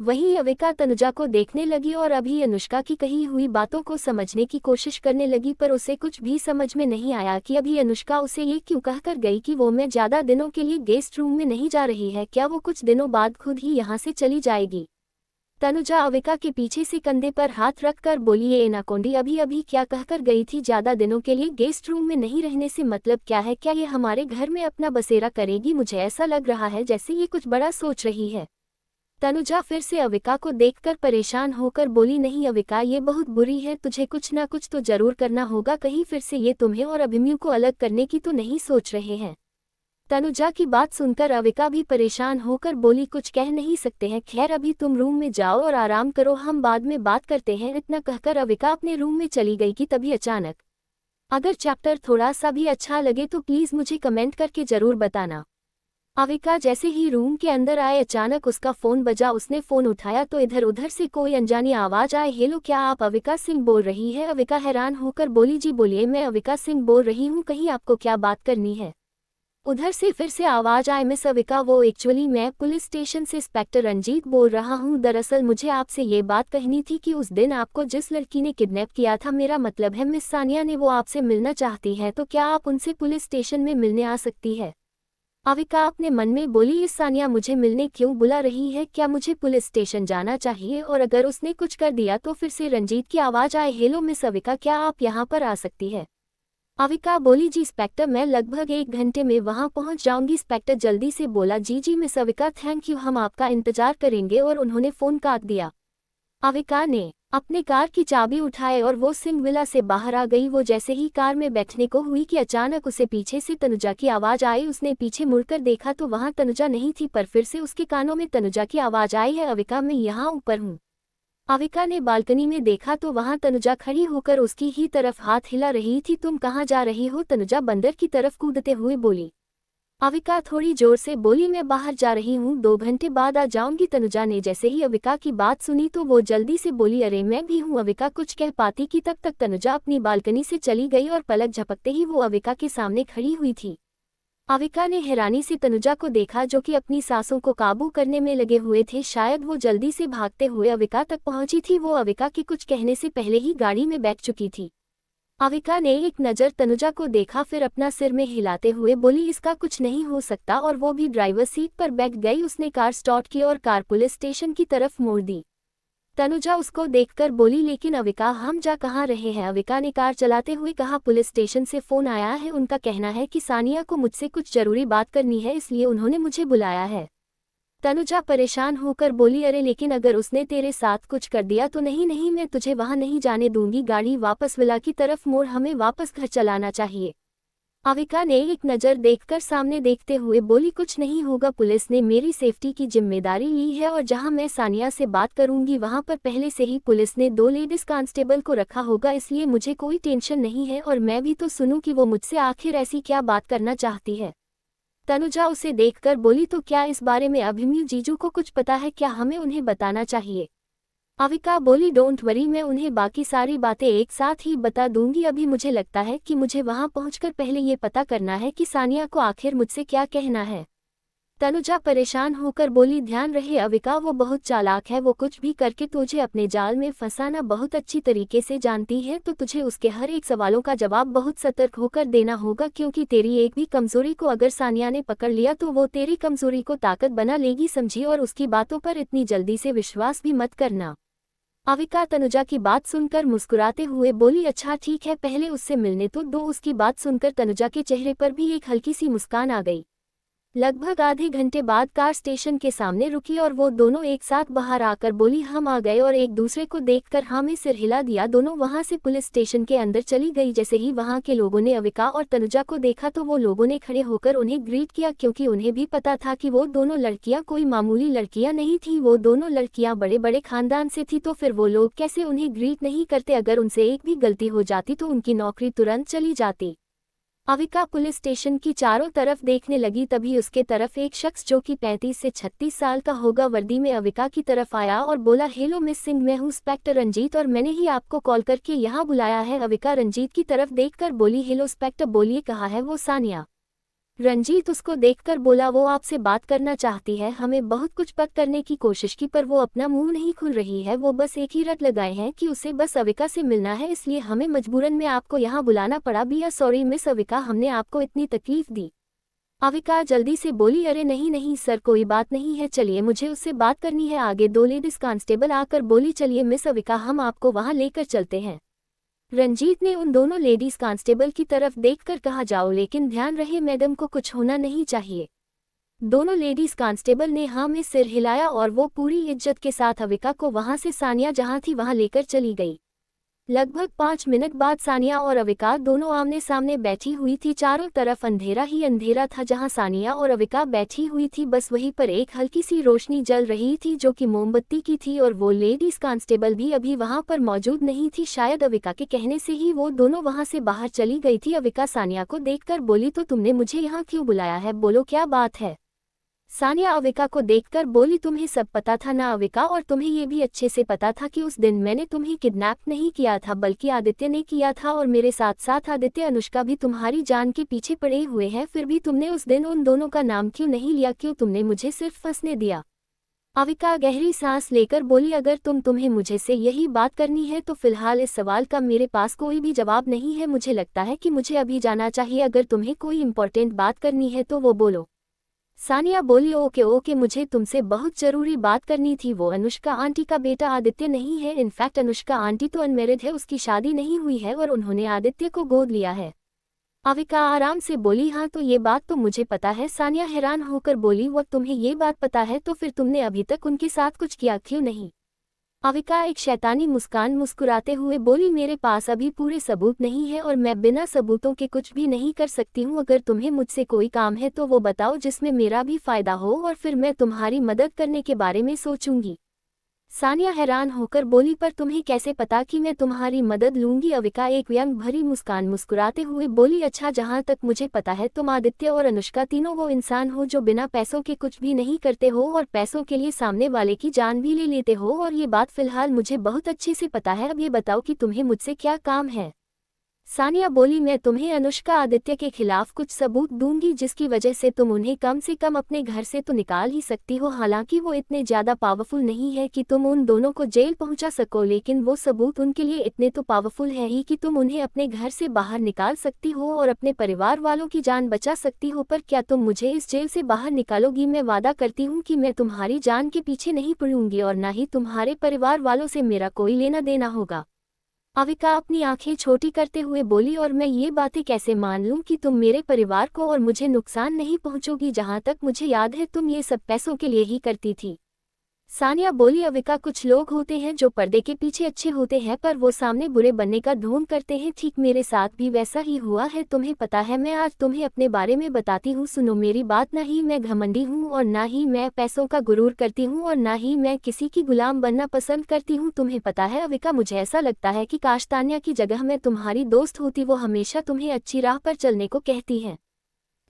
वहीं अविका तनुजा को देखने लगी और अभी अनुष्का की कही हुई बातों को समझने की कोशिश करने लगी, पर उसे कुछ भी समझ में नहीं आया कि अभी अनुष्का उसे ये क्यों कहकर गई कि वो मैं ज्यादा दिनों के लिए गेस्ट रूम में नहीं जा रही है। क्या वो कुछ दिनों बाद खुद ही यहाँ से चली जाएगी? तनुजा अविका के पीछे से कंधे पर हाथ रखकर बोली, ये एनाकोंडी अभी अभी क्या कहकर गई थी? ज्यादा दिनों के लिए गेस्ट रूम में नहीं रहने से मतलब क्या है? क्या ये हमारे घर में अपना बसेरा करेगी? मुझे ऐसा लग रहा है जैसे ये कुछ बड़ा सोच रही है। तनुजा फिर से अविका को देखकर परेशान होकर बोली, नहीं अविका, ये बहुत बुरी है, तुझे कुछ ना कुछ तो जरूर करना होगा। कहीं फिर से ये तुम्हें और अभिमन्यु को अलग करने की तो नहीं सोच रहे हैं? तनुजा की बात सुनकर अविका भी परेशान होकर बोली, कुछ कह नहीं सकते हैं, खैर अभी तुम रूम में जाओ और आराम करो, हम बाद में बात करते हैं। इतना कहकर अविका अपने रूम में चली गई कि तभी अचानक। अगर चैप्टर थोड़ा सा भी अच्छा लगे तो प्लीज़ मुझे कमेंट करके ज़रूर बताना। अविका जैसे ही रूम के अंदर आए अचानक उसका फ़ोन बजा। उसने फ़ोन उठाया तो इधर उधर से कोई अनजानी आवाज़ आए, हेलो क्या आप अविका सिंह बोल रही है? अविका हैरान होकर बोली, जी बोलिए, मैं अविका सिंह बोल रही हूँ, कहीं आपको क्या बात करनी है? उधर से फिर से आवाज़ आए, मिस अविका, वो एक्चुअली मैं पुलिस स्टेशन से इंस्पेक्टर रंजीत बोल रहा हूँ। दरअसल मुझे आपसे ये बात कहनी थी कि उस दिन आपको जिस लड़की ने किडनैप किया था, मेरा मतलब है मिस सानिया ने, वो आपसे मिलना चाहती है, तो क्या आप उनसे पुलिस स्टेशन में मिलने आ सकती है? अविका अपने मन में बोली, इस सानिया मुझे मिलने क्यों बुला रही है? क्या मुझे पुलिस स्टेशन जाना चाहिए? और अगर उसने कुछ कर दिया तो? फिर से रंजीत की आवाज़ आए, हेलो मिस अविका, क्या आप यहाँ पर आ सकती है? अविका बोली, जी इंस्पेक्टर, मैं लगभग 1 घंटे में वहाँ पहुँच जाऊँगी। इंस्पेक्टर जल्दी से बोला, जी जी मिस अविका, थैंक यू, हम आपका इंतजार करेंगे। और उन्होंने फ़ोन काट दिया। अविका ने अपने कार की चाबी उठाए और वो सिंह विला से बाहर आ गई। वो जैसे ही कार में बैठने को हुई कि अचानक उसे पीछे से तनुजा की आवाज़ आई। उसने पीछे मुड़कर देखा तो वहाँ तनुजा नहीं थी, पर फिर से उसके कानों में तनुजा की आवाज़ आई है, अविका मैं यहाँ ऊपर हूँ। अविका ने बालकनी में देखा तो वहाँ तनुजा खड़ी होकर उसकी ही तरफ हाथ हिला रही थी। तुम कहाँ जा रही हो? तनुजा बंदर की तरफ कूदते हुए बोली। अविका थोड़ी जोर से बोली, मैं बाहर जा रही हूँ, 2 घंटे बाद आ जाऊंगी। तनुजा ने जैसे ही अविका की बात सुनी तो वो जल्दी से बोली, अरे मैं भी हूँ। अविका कुछ कह पाती कि तब तक तनुजा अपनी बालकनी से चली गई और पलक झपकते ही वो अविका के सामने खड़ी हुई थी। अविका ने हैरानी से तनुजा को देखा जो कि अपनी सांसों को काबू करने में लगे हुए थे। शायद वो जल्दी से भागते हुए अविका तक पहुंची थी। वो अविका के कुछ कहने से पहले ही गाड़ी में बैठ चुकी थी। अविका ने एक नज़र तनुजा को देखा, फिर अपना सिर में हिलाते हुए बोली, इसका कुछ नहीं हो सकता, और वो भी ड्राइवर सीट पर बैठ गई। उसने कार स्टार्ट की और कार पुलिस स्टेशन की तरफ मोड़ दी। तनुजा उसको देखकर बोली, लेकिन अविका हम जा कहाँ रहे हैं? अविका ने कार चलाते हुए कहा, पुलिस स्टेशन से फ़ोन आया है, उनका कहना है कि सानिया को मुझसे कुछ ज़रूरी बात करनी है, इसलिए उन्होंने मुझे बुलाया है। तनुजा परेशान होकर बोली, अरे लेकिन अगर उसने तेरे साथ कुछ कर दिया तो? नहीं नहीं, मैं तुझे वहां नहीं जाने दूंगी। गाड़ी वापस विला की तरफ मोड़, हमें वापस घर चलाना चाहिए। अविका ने एक नज़र देखकर सामने देखते हुए बोली, कुछ नहीं होगा, पुलिस ने मेरी सेफ्टी की जिम्मेदारी ली है और जहां मैं सानिया से बात करूंगी वहां पर पहले से ही पुलिस ने 2 लेडीज कांस्टेबल को रखा होगा, इसलिए मुझे कोई टेंशन नहीं है। और मैं भी तो सुनूं कि वो मुझसे आखिर ऐसी क्या बात करना चाहती है। तनुजा उसे देखकर बोली, तो क्या इस बारे में अभिमन्यु जीजू को कुछ पता है? क्या हमें उन्हें बताना चाहिए? अविका बोली, डोंट वरी, मैं उन्हें बाकी सारी बातें एक साथ ही बता दूंगी। अभी मुझे लगता है कि मुझे वहां पहुंचकर पहले ये पता करना है कि सानिया को आखिर मुझसे क्या कहना है। तनुजा परेशान होकर बोली, ध्यान रहे अविका, वो बहुत चालाक है, वो कुछ भी करके तुझे अपने जाल में फंसाना बहुत अच्छी तरीके से जानती है, तो तुझे उसके हर एक सवालों का जवाब बहुत सतर्क होकर देना होगा, क्योंकि तेरी एक भी कमजोरी को अगर सानिया ने पकड़ लिया तो वो तेरी कमजोरी को ताकत बना लेगी, समझी? और उसकी बातों पर इतनी जल्दी से विश्वास भी मत करना। अविका तनुजा की बात सुनकर मुस्कुराते हुए बोली, अच्छा ठीक है, पहले उससे मिलने तो दो। उसकी बात सुनकर तनुजा के चेहरे पर भी एक हल्की सी मुस्कान आ गई। लगभग आधे घंटे बाद कार स्टेशन के सामने रुकी और वो दोनों एक साथ बाहर आकर बोली हम आ गए और एक दूसरे को देखकर हाँ में सिर हिला दिया। दोनों वहां से पुलिस स्टेशन के अंदर चली गई। जैसे ही वहां के लोगों ने अविका और तनुजा को देखा तो वो लोगों ने खड़े होकर उन्हें ग्रीट किया, क्योंकि उन्हें भी पता था कि वो दोनों लड़कियां कोई मामूली लड़कियां नहीं थी। वो दोनों लड़कियां बड़े बड़े खानदान से थी, तो फिर वो लोग कैसे उन्हें ग्रीट नहीं करते। अगर उनसे एक भी गलती हो जाती तो उनकी नौकरी तुरंत चली जाती। अविका पुलिस स्टेशन की चारों तरफ देखने लगी, तभी उसके तरफ एक शख्स जो कि 35 से 36 साल का होगा वर्दी में अविका की तरफ आया और बोला, हेलो मिस सिंह, मैं हूँ इंस्पेक्टर रंजीत और मैंने ही आपको कॉल करके यहाँ बुलाया है। अविका रंजीत की तरफ देखकर बोली, हेलो इंस्पेक्टर, बोलिए, कहा है वो सानिया। रंजीत उसको देखकर बोला, वो आपसे बात करना चाहती है। हमें बहुत कुछ पक करने की कोशिश की पर वो अपना मुंह नहीं खुल रही है। वो बस एक ही रट लगाए हैं कि उसे बस अविका से मिलना है, इसलिए हमें मजबूरन में आपको यहाँ बुलाना पड़ा। बिया सॉरी मिस अविका, हमने आपको इतनी तकलीफ दी। अविका जल्दी से बोली, अरे नहीं नहीं सर, कोई बात नहीं है, चलिए मुझे उससे बात करनी है। आगे दो लेडीज कांस्टेबल आकर बोली, चलिए मिस अविका, हम आपको वहाँ लेकर चलते हैं। रंजीत ने उन दोनों लेडीज कांस्टेबल की तरफ देखकर कहा, जाओ, लेकिन ध्यान रहे मैडम को कुछ होना नहीं चाहिए। दोनों लेडीज कांस्टेबल ने हाँ में सिर हिलाया और वो पूरी इज्जत के साथ अविका को वहां से सानिया जहां थी वहां लेकर चली गई। लगभग 5 मिनट बाद सानिया और अविका दोनों आमने सामने बैठी हुई थी। चारों तरफ अंधेरा ही अंधेरा था। जहां सानिया और अविका बैठी हुई थी बस वहीं पर एक हल्की सी रोशनी जल रही थी जो कि मोमबत्ती की थी, और वो लेडीज कांस्टेबल भी अभी वहां पर मौजूद नहीं थी। शायद अविका के कहने से ही वो दोनों वहां से बाहर चली गई थी। अविका सानिया को देखकर बोली, तो तुमने मुझे यहाँ क्यों बुलाया है, बोलो क्या बात है। सानिया अविका को देखकर बोली, तुम्हें सब पता था ना अविका, और तुम्हें ये भी अच्छे से पता था कि उस दिन मैंने तुम्हें किडनैप नहीं किया था बल्कि आदित्य ने किया था, और मेरे साथ साथ आदित्य अनुष्का भी तुम्हारी जान के पीछे पड़े हुए हैं। फिर भी तुमने उस दिन उन दोनों का नाम क्यों नहीं लिया, क्यों तुमने मुझे सिर्फ फंसने दिया। अविका गहरी सांस लेकर बोली, अगर तुम्हें मुझे से यही बात करनी है तो फिलहाल इस सवाल का मेरे पास कोई भी जवाब नहीं है। मुझे लगता है कि मुझे अभी जाना चाहिए। अगर तुम्हें कोई इंपॉर्टेंट बात करनी है तो वो बोलो। सानिया बोली, ओके ओके, मुझे तुमसे बहुत जरूरी बात करनी थी। वो अनुष्का आंटी का बेटा आदित्य नहीं है। इनफैक्ट अनुष्का आंटी तो अनमैरिड है, उसकी शादी नहीं हुई है और उन्होंने आदित्य को गोद लिया है। अविका आराम से बोली, हाँ तो ये बात तो मुझे पता है। सानिया हैरान होकर बोली, वो तुम्हें ये बात पता है तो फिर तुमने अभी तक उनके साथ कुछ किया क्यों नहीं। अविका एक शैतानी मुस्कान मुस्कुराते हुए बोली, मेरे पास अभी पूरे सबूत नहीं है और मैं बिना सबूतों के कुछ भी नहीं कर सकती हूँ। अगर तुम्हें मुझसे कोई काम है तो वो बताओ जिसमें मेरा भी फायदा हो, और फिर मैं तुम्हारी मदद करने के बारे में सोचूंगी। सानिया हैरान होकर बोली, पर तुम्हें कैसे पता कि मैं तुम्हारी मदद लूंगी। अविका एक व्यंग भरी मुस्कान मुस्कुराते हुए बोली, अच्छा जहां तक मुझे पता है तुम आदित्य और अनुष्का तीनों वो इंसान हो जो बिना पैसों के कुछ भी नहीं करते हो और पैसों के लिए सामने वाले की जान भी ले लेते हो, और ये बात फिलहाल मुझे बहुत अच्छे से पता है। अब ये बताओ कि तुम्हें मुझसे क्या काम है। सानिया बोली, मैं तुम्हें अनुष्का आदित्य के खिलाफ कुछ सबूत दूंगी जिसकी वजह से तुम उन्हें कम से कम अपने घर से तो निकाल ही सकती हो। हालांकि वो इतने ज्यादा पावरफुल नहीं है कि तुम उन दोनों को जेल पहुंचा सको, लेकिन वो सबूत उनके लिए इतने तो पावरफुल है ही कि तुम उन्हें अपने घर से बाहर निकाल सकती हो और अपने परिवार वालों की जान बचा सकती हो। पर क्या तुम मुझे इस जेल से बाहर निकालोगी? मैं वादा करती हूँ कि मैं तुम्हारी जान के पीछे नहीं पड़ूंगी और न ही तुम्हारे परिवार वालों से मेरा कोई लेना देना होगा। अविका अपनी आंखें छोटी करते हुए बोली, और मैं ये बातें कैसे मान लूं कि तुम मेरे परिवार को और मुझे नुकसान नहीं पहुंचोगी। जहां तक मुझे याद है तुम ये सब पैसों के लिए ही करती थी। सानिया बोली, अविका कुछ लोग होते हैं जो पर्दे के पीछे अच्छे होते हैं पर वो सामने बुरे बनने का ढोंग करते हैं। ठीक मेरे साथ भी वैसा ही हुआ है। तुम्हें पता है, मैं आज तुम्हें अपने बारे में बताती हूँ, सुनो मेरी बात। ना ही मैं घमंडी हूँ और ना ही मैं पैसों का गुरूर करती हूँ और ना ही मैं किसी की गुलाम बनना पसंद करती हूँ। तुम्हें पता है अविका, मुझे ऐसा लगता है कि काश तान्या की जगह मैं तुम्हारी दोस्त होती। वो हमेशा तुम्हें अच्छी राह पर चलने को कहती है,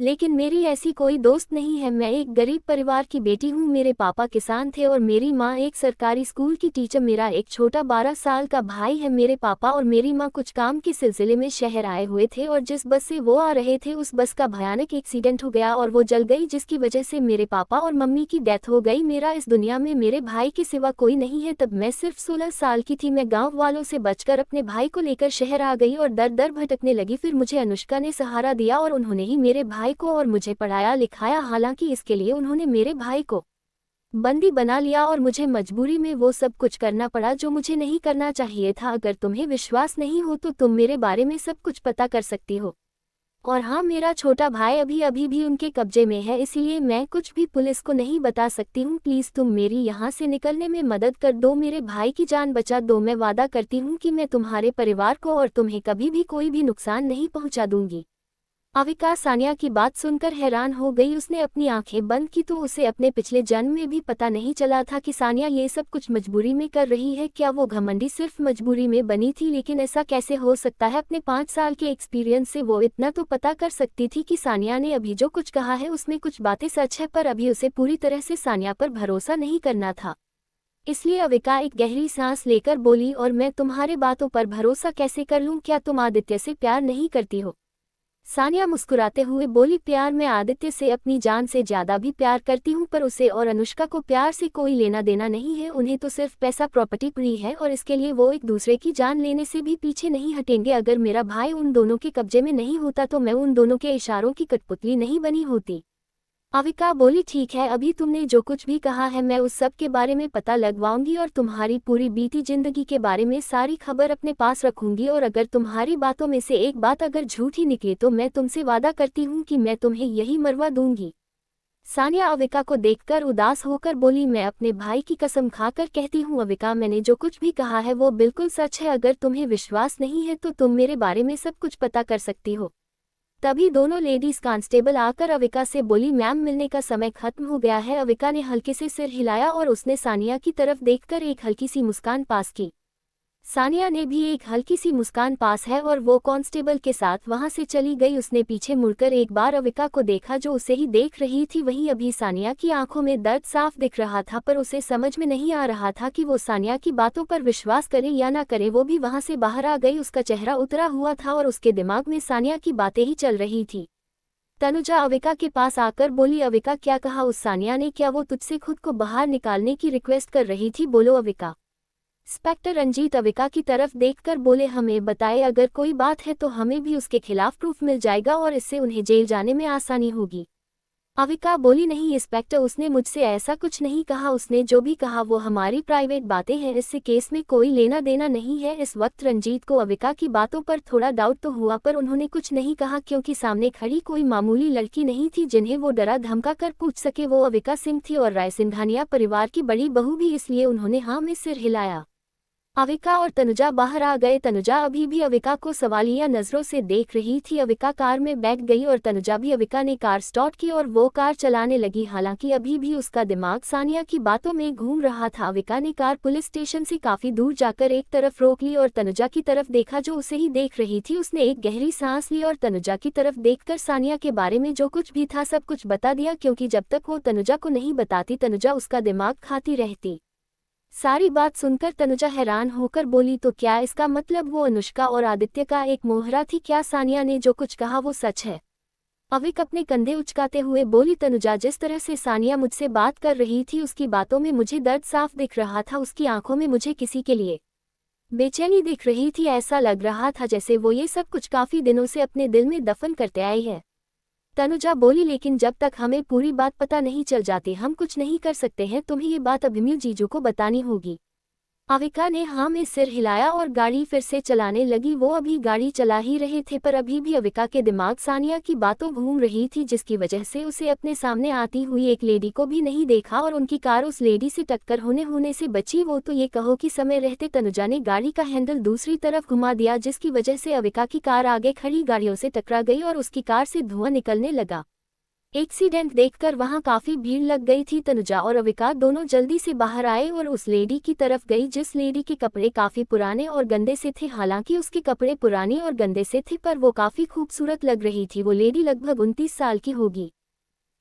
लेकिन मेरी ऐसी कोई दोस्त नहीं है। मैं एक गरीब परिवार की बेटी हूँ। मेरे पापा किसान थे और मेरी माँ एक सरकारी स्कूल की टीचर। मेरा एक छोटा 12 साल का भाई है। मेरे पापा और मेरी माँ कुछ काम के सिलसिले में शहर आए हुए थे और जिस बस से वो आ रहे थे उस बस का भयानक एक्सीडेंट हो गया और वो जल गई, जिसकी वजह से मेरे पापा और मम्मी की डेथ हो गई। मेरा इस दुनिया में मेरे भाई के सिवा कोई नहीं है। तब मैं सिर्फ 16 साल की थी। मैं गाँव वालों से बचकर अपने भाई को लेकर शहर आ गई और दर दर भटकने लगी। फिर मुझे अनुष्का ने सहारा दिया और उन्होंने ही मेरे भाई को और मुझे पढ़ाया लिखाया। हालांकि इसके लिए उन्होंने मेरे भाई को बंदी बना लिया और मुझे मजबूरी में वो सब कुछ करना पड़ा जो मुझे नहीं करना चाहिए था। अगर तुम्हें विश्वास नहीं हो तो तुम मेरे बारे में सब कुछ पता कर सकती हो। और हाँ, मेरा छोटा भाई अभी भी उनके कब्जे में है, इसलिए मैं कुछ भी पुलिस को नहीं बता सकती हूँ। प्लीज़ तुम मेरी यहाँ से निकलने में मदद कर दो, मेरे भाई की जान बचा दो। मैं वादा करती हूँ कि मैं तुम्हारे परिवार को और तुम्हें कभी भी कोई भी नुकसान नहीं पहुँचा दूंगी। अविका सानिया की बात सुनकर हैरान हो गई। उसने अपनी आंखें बंद की तो उसे अपने पिछले जन्म में भी पता नहीं चला था कि सानिया ये सब कुछ मजबूरी में कर रही है। क्या वो घमंडी सिर्फ मजबूरी में बनी थी? लेकिन ऐसा कैसे हो सकता है? अपने 5 साल के एक्सपीरियंस से वो इतना तो पता कर सकती थी कि सानिया ने अभी जो कुछ कहा है उसमें कुछ बातें सच है, पर अभी उसे पूरी तरह से सानिया पर भरोसा नहीं करना था। इसलिए अविका एक गहरी सांस लेकर बोली, और मैं तुम्हारे बातों पर भरोसा कैसे कर लूं? क्या तुम आदित्य से प्यार नहीं करती हो? सानिया मुस्कुराते हुए बोली, प्यार मैं आदित्य से अपनी जान से ज्यादा भी प्यार करती हूँ, पर उसे और अनुष्का को प्यार से कोई लेना देना नहीं है। उन्हें तो सिर्फ पैसा प्रॉपर्टी प्रिय है और इसके लिए वो एक दूसरे की जान लेने से भी पीछे नहीं हटेंगे। अगर मेरा भाई उन दोनों के कब्जे में नहीं होता तो मैं उन दोनों के इशारों की कठपुतली नहीं बनी होती। अविका बोली, ठीक है, अभी तुमने जो कुछ भी कहा है मैं उस सब के बारे में पता लगवाऊंगी और तुम्हारी पूरी बीती जिंदगी के बारे में सारी खबर अपने पास रखूंगी। और अगर तुम्हारी बातों में से एक बात अगर झूठी निकले तो मैं तुमसे वादा करती हूँ कि मैं तुम्हें यही मरवा दूंगी। सानिया अविका को देखकर उदास होकर बोली, मैं अपने भाई की कसम खाकर कहती हूँ अविका, मैंने जो कुछ भी कहा है वो बिल्कुल सच है। अगर तुम्हें विश्वास नहीं है तो तुम मेरे बारे में सब कुछ पता कर सकती हो। तभी दोनों लेडीज कांस्टेबल आकर अविका से बोली, मैम मिलने का समय खत्म हो गया है। अविका ने हल्के से सिर हिलाया और उसने सानिया की तरफ देखकर एक हल्की सी मुस्कान पास की। सानिया ने भी एक हल्की सी मुस्कान पास है और वो कांस्टेबल के साथ वहां से चली गई। उसने पीछे मुड़कर एक बार अविका को देखा जो उसे ही देख रही थी। वहीं अभी सानिया की आंखों में दर्द साफ दिख रहा था, पर उसे समझ में नहीं आ रहा था कि वो सानिया की बातों पर विश्वास करे या ना करे। वो भी वहां से बाहर आ गई। उसका चेहरा उतरा हुआ था और उसके दिमाग में सानिया की बातें ही चल रही थी। तनुजा अविका के पास आकर बोली, अविका क्या कहा उस सानिया ने? क्या वो तुझसे खुद को बाहर निकालने की रिक्वेस्ट कर रही थी? बोलो अविका। इंस्पेक्टर रंजीत अविका की तरफ देखकर बोले, हमें बताए, अगर कोई बात है तो हमें भी उसके खिलाफ प्रूफ मिल जाएगा और इससे उन्हें जेल जाने में आसानी होगी। अविका बोली, नहीं इंस्पेक्टर, उसने मुझसे ऐसा कुछ नहीं कहा। उसने जो भी कहा वो हमारी प्राइवेट बातें हैं, इससे केस में कोई लेना देना नहीं है। इस वक्त रंजीत को अविका की बातों पर थोड़ा डाउट तो हुआ, पर उन्होंने कुछ नहीं कहा क्योंकि सामने खड़ी कोई मामूली लड़की नहीं थी जिन्हें वो डरा धमका कर पूछ सके। वो अविका सिंह थी और राय सिंघानिया परिवार की बड़ी बहू भी, इसलिए उन्होंने हाँ में सिर हिलाया। अविका और तनुजा बाहर आ गए। तनुजा अभी भी अविका को सवालिया नजरों से देख रही थी। अविका कार में बैठ गई और तनुजा भी। अविका ने कार स्टार्ट की और वो कार चलाने लगी। हालांकि अभी भी उसका दिमाग सानिया की बातों में घूम रहा था। अविका ने कार पुलिस स्टेशन से काफी दूर जाकर एक तरफ रोक ली और तनुजा की तरफ देखा जो उसे ही देख रही थी। उसने एक गहरी सांस ली और तनुजा की तरफ देखकर सानिया के बारे में जो कुछ भी था सब कुछ बता दिया, क्योंकि जब तक वो तनुजा को नहीं बताती तनुजा उसका दिमाग खाती रहती। सारी बात सुनकर तनुजा हैरान होकर बोली, तो क्या इसका मतलब वो अनुष्का और आदित्य का एक मोहरा थी? क्या सानिया ने जो कुछ कहा वो सच है? अविक अपने कंधे उचकाते हुए बोली, तनुजा, जिस तरह से सानिया मुझसे बात कर रही थी उसकी बातों में मुझे दर्द साफ दिख रहा था। उसकी आंखों में मुझे किसी के लिए बेचैनी दिख रही थी। ऐसा लग रहा था जैसे वो ये सब कुछ काफी दिनों से अपने दिल में दफन करते आई है। तनुजा बोली, लेकिन जब तक हमें पूरी बात पता नहीं चल जाती हम कुछ नहीं कर सकते हैं। तुम्हें ये बात अभिमन्यु जीजू को बतानी होगी। अविका ने हाँ में सिर हिलाया और गाड़ी फिर से चलाने लगी। वो अभी गाड़ी चला ही रहे थे, पर अभी भी अविका के दिमाग सानिया की बातों घूम रही थी, जिसकी वजह से उसे अपने सामने आती हुई एक लेडी को भी नहीं देखा और उनकी कार उस लेडी से टक्कर होने से बची। वो तो ये कहो कि समय रहते तनुजा ने गाड़ी का हैंडल दूसरी तरफ घुमा दिया, जिसकी वजह से अविका की कार आगे खड़ी गाड़ियों से टकरा गई और उसकी कार से धुआं निकलने लगा। एक्सीडेंट देखकर वहां काफी भीड़ लग गई थी। तनुजा और अविका दोनों जल्दी से बाहर आए और उस लेडी की तरफ गई जिस लेडी के कपड़े काफी पुराने और गंदे से थे। हालांकि उसके कपड़े पुराने और गंदे से थे, पर वो काफी खूबसूरत लग रही थी। वो लेडी लगभग 29 साल की होगी।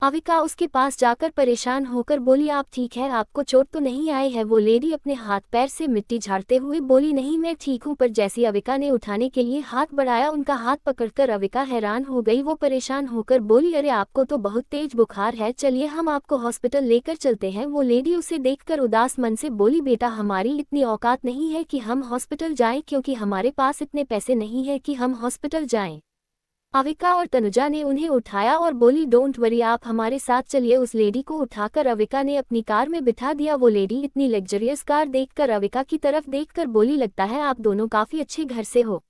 अविका उसके पास जाकर परेशान होकर बोली, आप ठीक है? आपको चोट तो नहीं आई है? वो लेडी अपने हाथ पैर से मिट्टी झाड़ते हुए बोली, नहीं मैं ठीक हूँ। पर जैसी अविका ने उठाने के लिए हाथ बढ़ाया उनका हाथ पकड़कर अविका हैरान हो गई। वो परेशान होकर बोली, अरे आपको तो बहुत तेज बुखार है, चलिए हम आपको हॉस्पिटल लेकर चलते हैं। वो लेडी उसे देखकर उदास मन से बोली, बेटा हमारी इतनी औकात नहीं है कि हम हॉस्पिटल जाएं, क्योंकि हमारे पास इतने पैसे नहीं है कि हम हॉस्पिटल जाएं। अविका और तनुजा ने उन्हें उठाया और बोली, डोंट वरी, आप हमारे साथ चलिए। उस लेडी को उठाकर अविका ने अपनी कार में बिठा दिया। वो लेडी इतनी लग्जरियस कार देखकर अविका की तरफ देखकर बोली, लगता है आप दोनों काफी अच्छे घर से हो।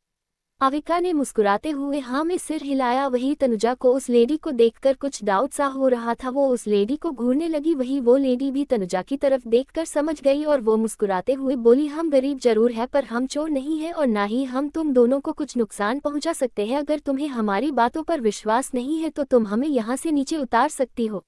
अविका ने मुस्कुराते हुए हाँ में सिर हिलाया। वही तनुजा को उस लेडी को देखकर कुछ डाउट सा हो रहा था। वो उस लेडी को घूरने लगी। वही वो लेडी भी तनुजा की तरफ देखकर समझ गई और वो मुस्कुराते हुए बोली, हम गरीब जरूर है पर हम चोर नहीं है और ना ही हम तुम दोनों को कुछ नुकसान पहुंचा सकते हैं। अगर तुम्हें हमारी बातों पर विश्वास नहीं है तो तुम हमें यहाँ से नीचे उतार सकती हो।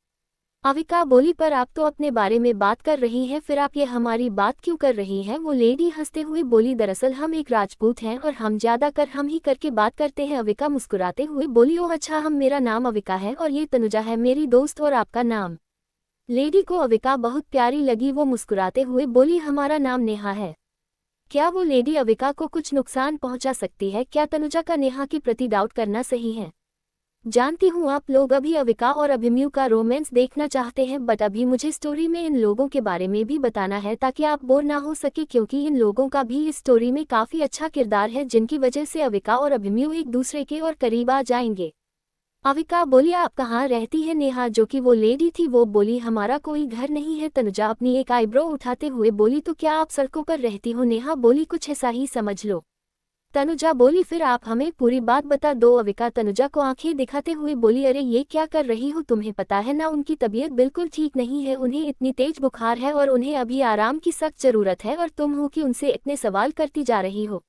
अविका बोली, पर आप तो अपने बारे में बात कर रही हैं, फिर आप ये हमारी बात क्यों कर रही हैं? वो लेडी हंसते हुए बोली, दरअसल हम एक राजपूत हैं और हम ज्यादातर हम ही करके बात करते हैं। अविका मुस्कुराते हुए बोली, ओह अच्छा, मेरा नाम अविका है और ये तनुजा है मेरी दोस्त। और आपका नाम? लेडी को अविका बहुत प्यारी लगी। वो मुस्कुराते हुए बोली, हमारा नाम नेहा है। क्या वो लेडी अविका को कुछ नुकसान पहुंचा सकती है? क्या तनुजा का नेहा के प्रति डाउट करना सही है? जानती हूँ आप लोग अभी अविका और अभिमन्यु का रोमांस देखना चाहते हैं, बट अभी मुझे स्टोरी में इन लोगों के बारे में भी बताना है ताकि आप बोर ना हो सके, क्योंकि इन लोगों का भी इस स्टोरी में काफी अच्छा किरदार है जिनकी वजह से अविका और अभिमन्यु एक दूसरे के और करीब आ जाएंगे। अविका बोली, आप कहाँ रहती है? नेहा जो कि वो लेडी थी वो बोली, हमारा कोई घर नहीं है। तनुजा अपनी एक आईब्रो उठाते हुए बोली, तो क्या आप सड़कों पर रहती हो? नेहा बोली, कुछ ऐसा ही समझ लो। तनुजा बोली, फिर आप हमें पूरी बात बता दो। अविका तनुजा को आंखें दिखाते हुए बोली, अरे ये क्या कर रही हो? तुम्हें पता है ना उनकी तबीयत बिल्कुल ठीक नहीं है, उन्हें इतनी तेज बुखार है और उन्हें अभी आराम की सख्त जरूरत है और तुम हो कि उनसे इतने सवाल करती जा रही हो।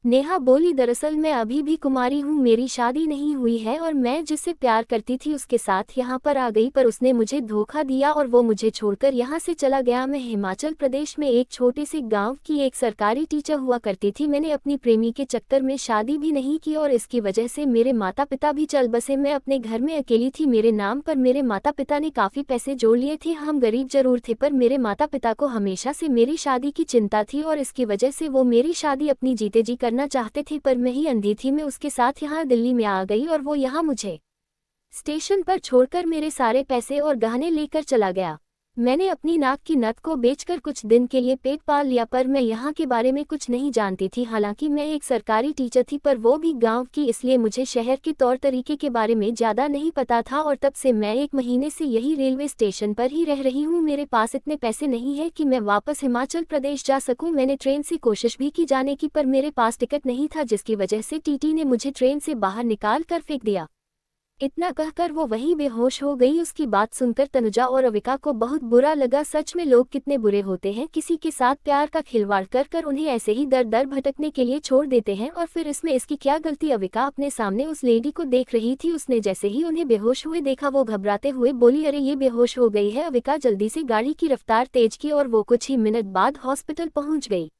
नेहा बोली, दरअसल मैं अभी भी कुमारी हूँ, मेरी शादी नहीं हुई है और मैं जिससे प्यार करती थी उसके साथ यहाँ पर आ गई, पर उसने मुझे धोखा दिया और वो मुझे छोड़कर यहाँ से चला गया। मैं हिमाचल प्रदेश में एक छोटे से गांव की एक सरकारी टीचर हुआ करती थी। मैंने अपनी प्रेमी के चक्कर में शादी भी नहीं की और इसकी वजह से मेरे माता पिता भी चल बसे। मैं अपने घर में अकेली थी। मेरे नाम पर मेरे माता पिता ने काफ़ी पैसे जोड़ लिए थे। हम गरीब जरूर थे पर मेरे माता पिता को हमेशा से मेरी शादी की चिंता थी और इसकी वजह से वो मेरी शादी अपनी जीते जी करना चाहते थे, पर मैं ही अंधी थी। मैं उसके साथ यहाँ दिल्ली में आ गई और वो यहाँ मुझे स्टेशन पर छोड़कर मेरे सारे पैसे और गहने लेकर चला गया। मैंने अपनी नाक की नथ को बेचकर कुछ दिन के लिए पेट पाल लिया, पर मैं यहाँ के बारे में कुछ नहीं जानती थी। हालांकि मैं एक सरकारी टीचर थी पर वो भी गांव की, इसलिए मुझे शहर के तौर तरीके के बारे में ज़्यादा नहीं पता था और तब से मैं 1 महीने से यही रेलवे स्टेशन पर ही रह रही हूँ। मेरे पास इतने पैसे नहीं है कि मैं वापस हिमाचल प्रदेश जा सकूँ। मैंने ट्रेन से कोशिश भी की जाने की, पर मेरे पास टिकट नहीं था, जिसकी वजह से टीटी ने मुझे ट्रेन से बाहर निकाल कर फेंक दिया। इतना कहकर वो वहीं बेहोश हो गई। उसकी बात सुनकर तनुजा और अविका को बहुत बुरा लगा। सच में लोग कितने बुरे होते हैं, किसी के साथ प्यार का खिलवाड़ कर कर उन्हें ऐसे ही दर दर भटकने के लिए छोड़ देते हैं और फिर इसमें इसकी क्या गलती? अविका अपने सामने उस लेडी को देख रही थी। उसने जैसे ही उन्हें बेहोश हुए देखा वो घबराते हुए बोली, अरे ये बेहोश हो गई है। अविका जल्दी से गाड़ी की रफ्तार तेज की और वो कुछ ही मिनट बाद हॉस्पिटल पहुंच गई।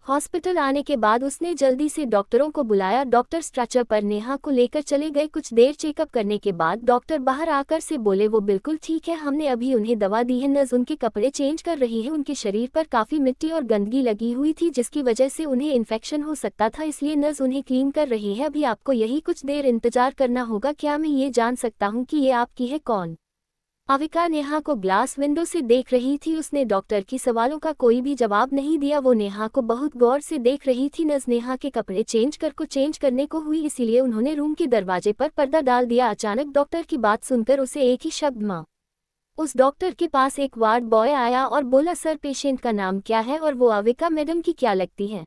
हॉस्पिटल आने के बाद उसने जल्दी से डॉक्टरों को बुलाया। डॉक्टर स्ट्रेचर पर नेहा को लेकर चले गए। कुछ देर चेकअप करने के बाद डॉक्टर बाहर आकर से बोले, वो बिल्कुल ठीक है, हमने अभी उन्हें दवा दी है। नर्स उनके कपड़े चेंज कर रही है। उनके शरीर पर काफ़ी मिट्टी और गंदगी लगी हुई थी जिसकी वजह से उन्हें इन्फेक्शन हो सकता था, इसलिए नर्स उन्हें क्लीन कर रही है। अभी आपको यही कुछ देर इंतजार करना होगा। क्या मैं ये जान सकता हूँ कि ये आपकी है कौन? अविका नेहा को ग्लास विंडो से देख रही थी। उसने डॉक्टर की सवालों का कोई भी जवाब नहीं दिया। वो नेहा को बहुत गौर से देख रही थी। नर्स नेहा के कपड़े चेंज करने को हुई, इसीलिए उन्होंने रूम के दरवाजे पर पर्दा डाल दिया। अचानक डॉक्टर की बात सुनकर उसे एक ही शब्द माँ। उस डॉक्टर के पास एक वार्ड बॉय आया और बोला, सर पेशेंट का नाम क्या है और वो अविका मैडम की क्या लगती है?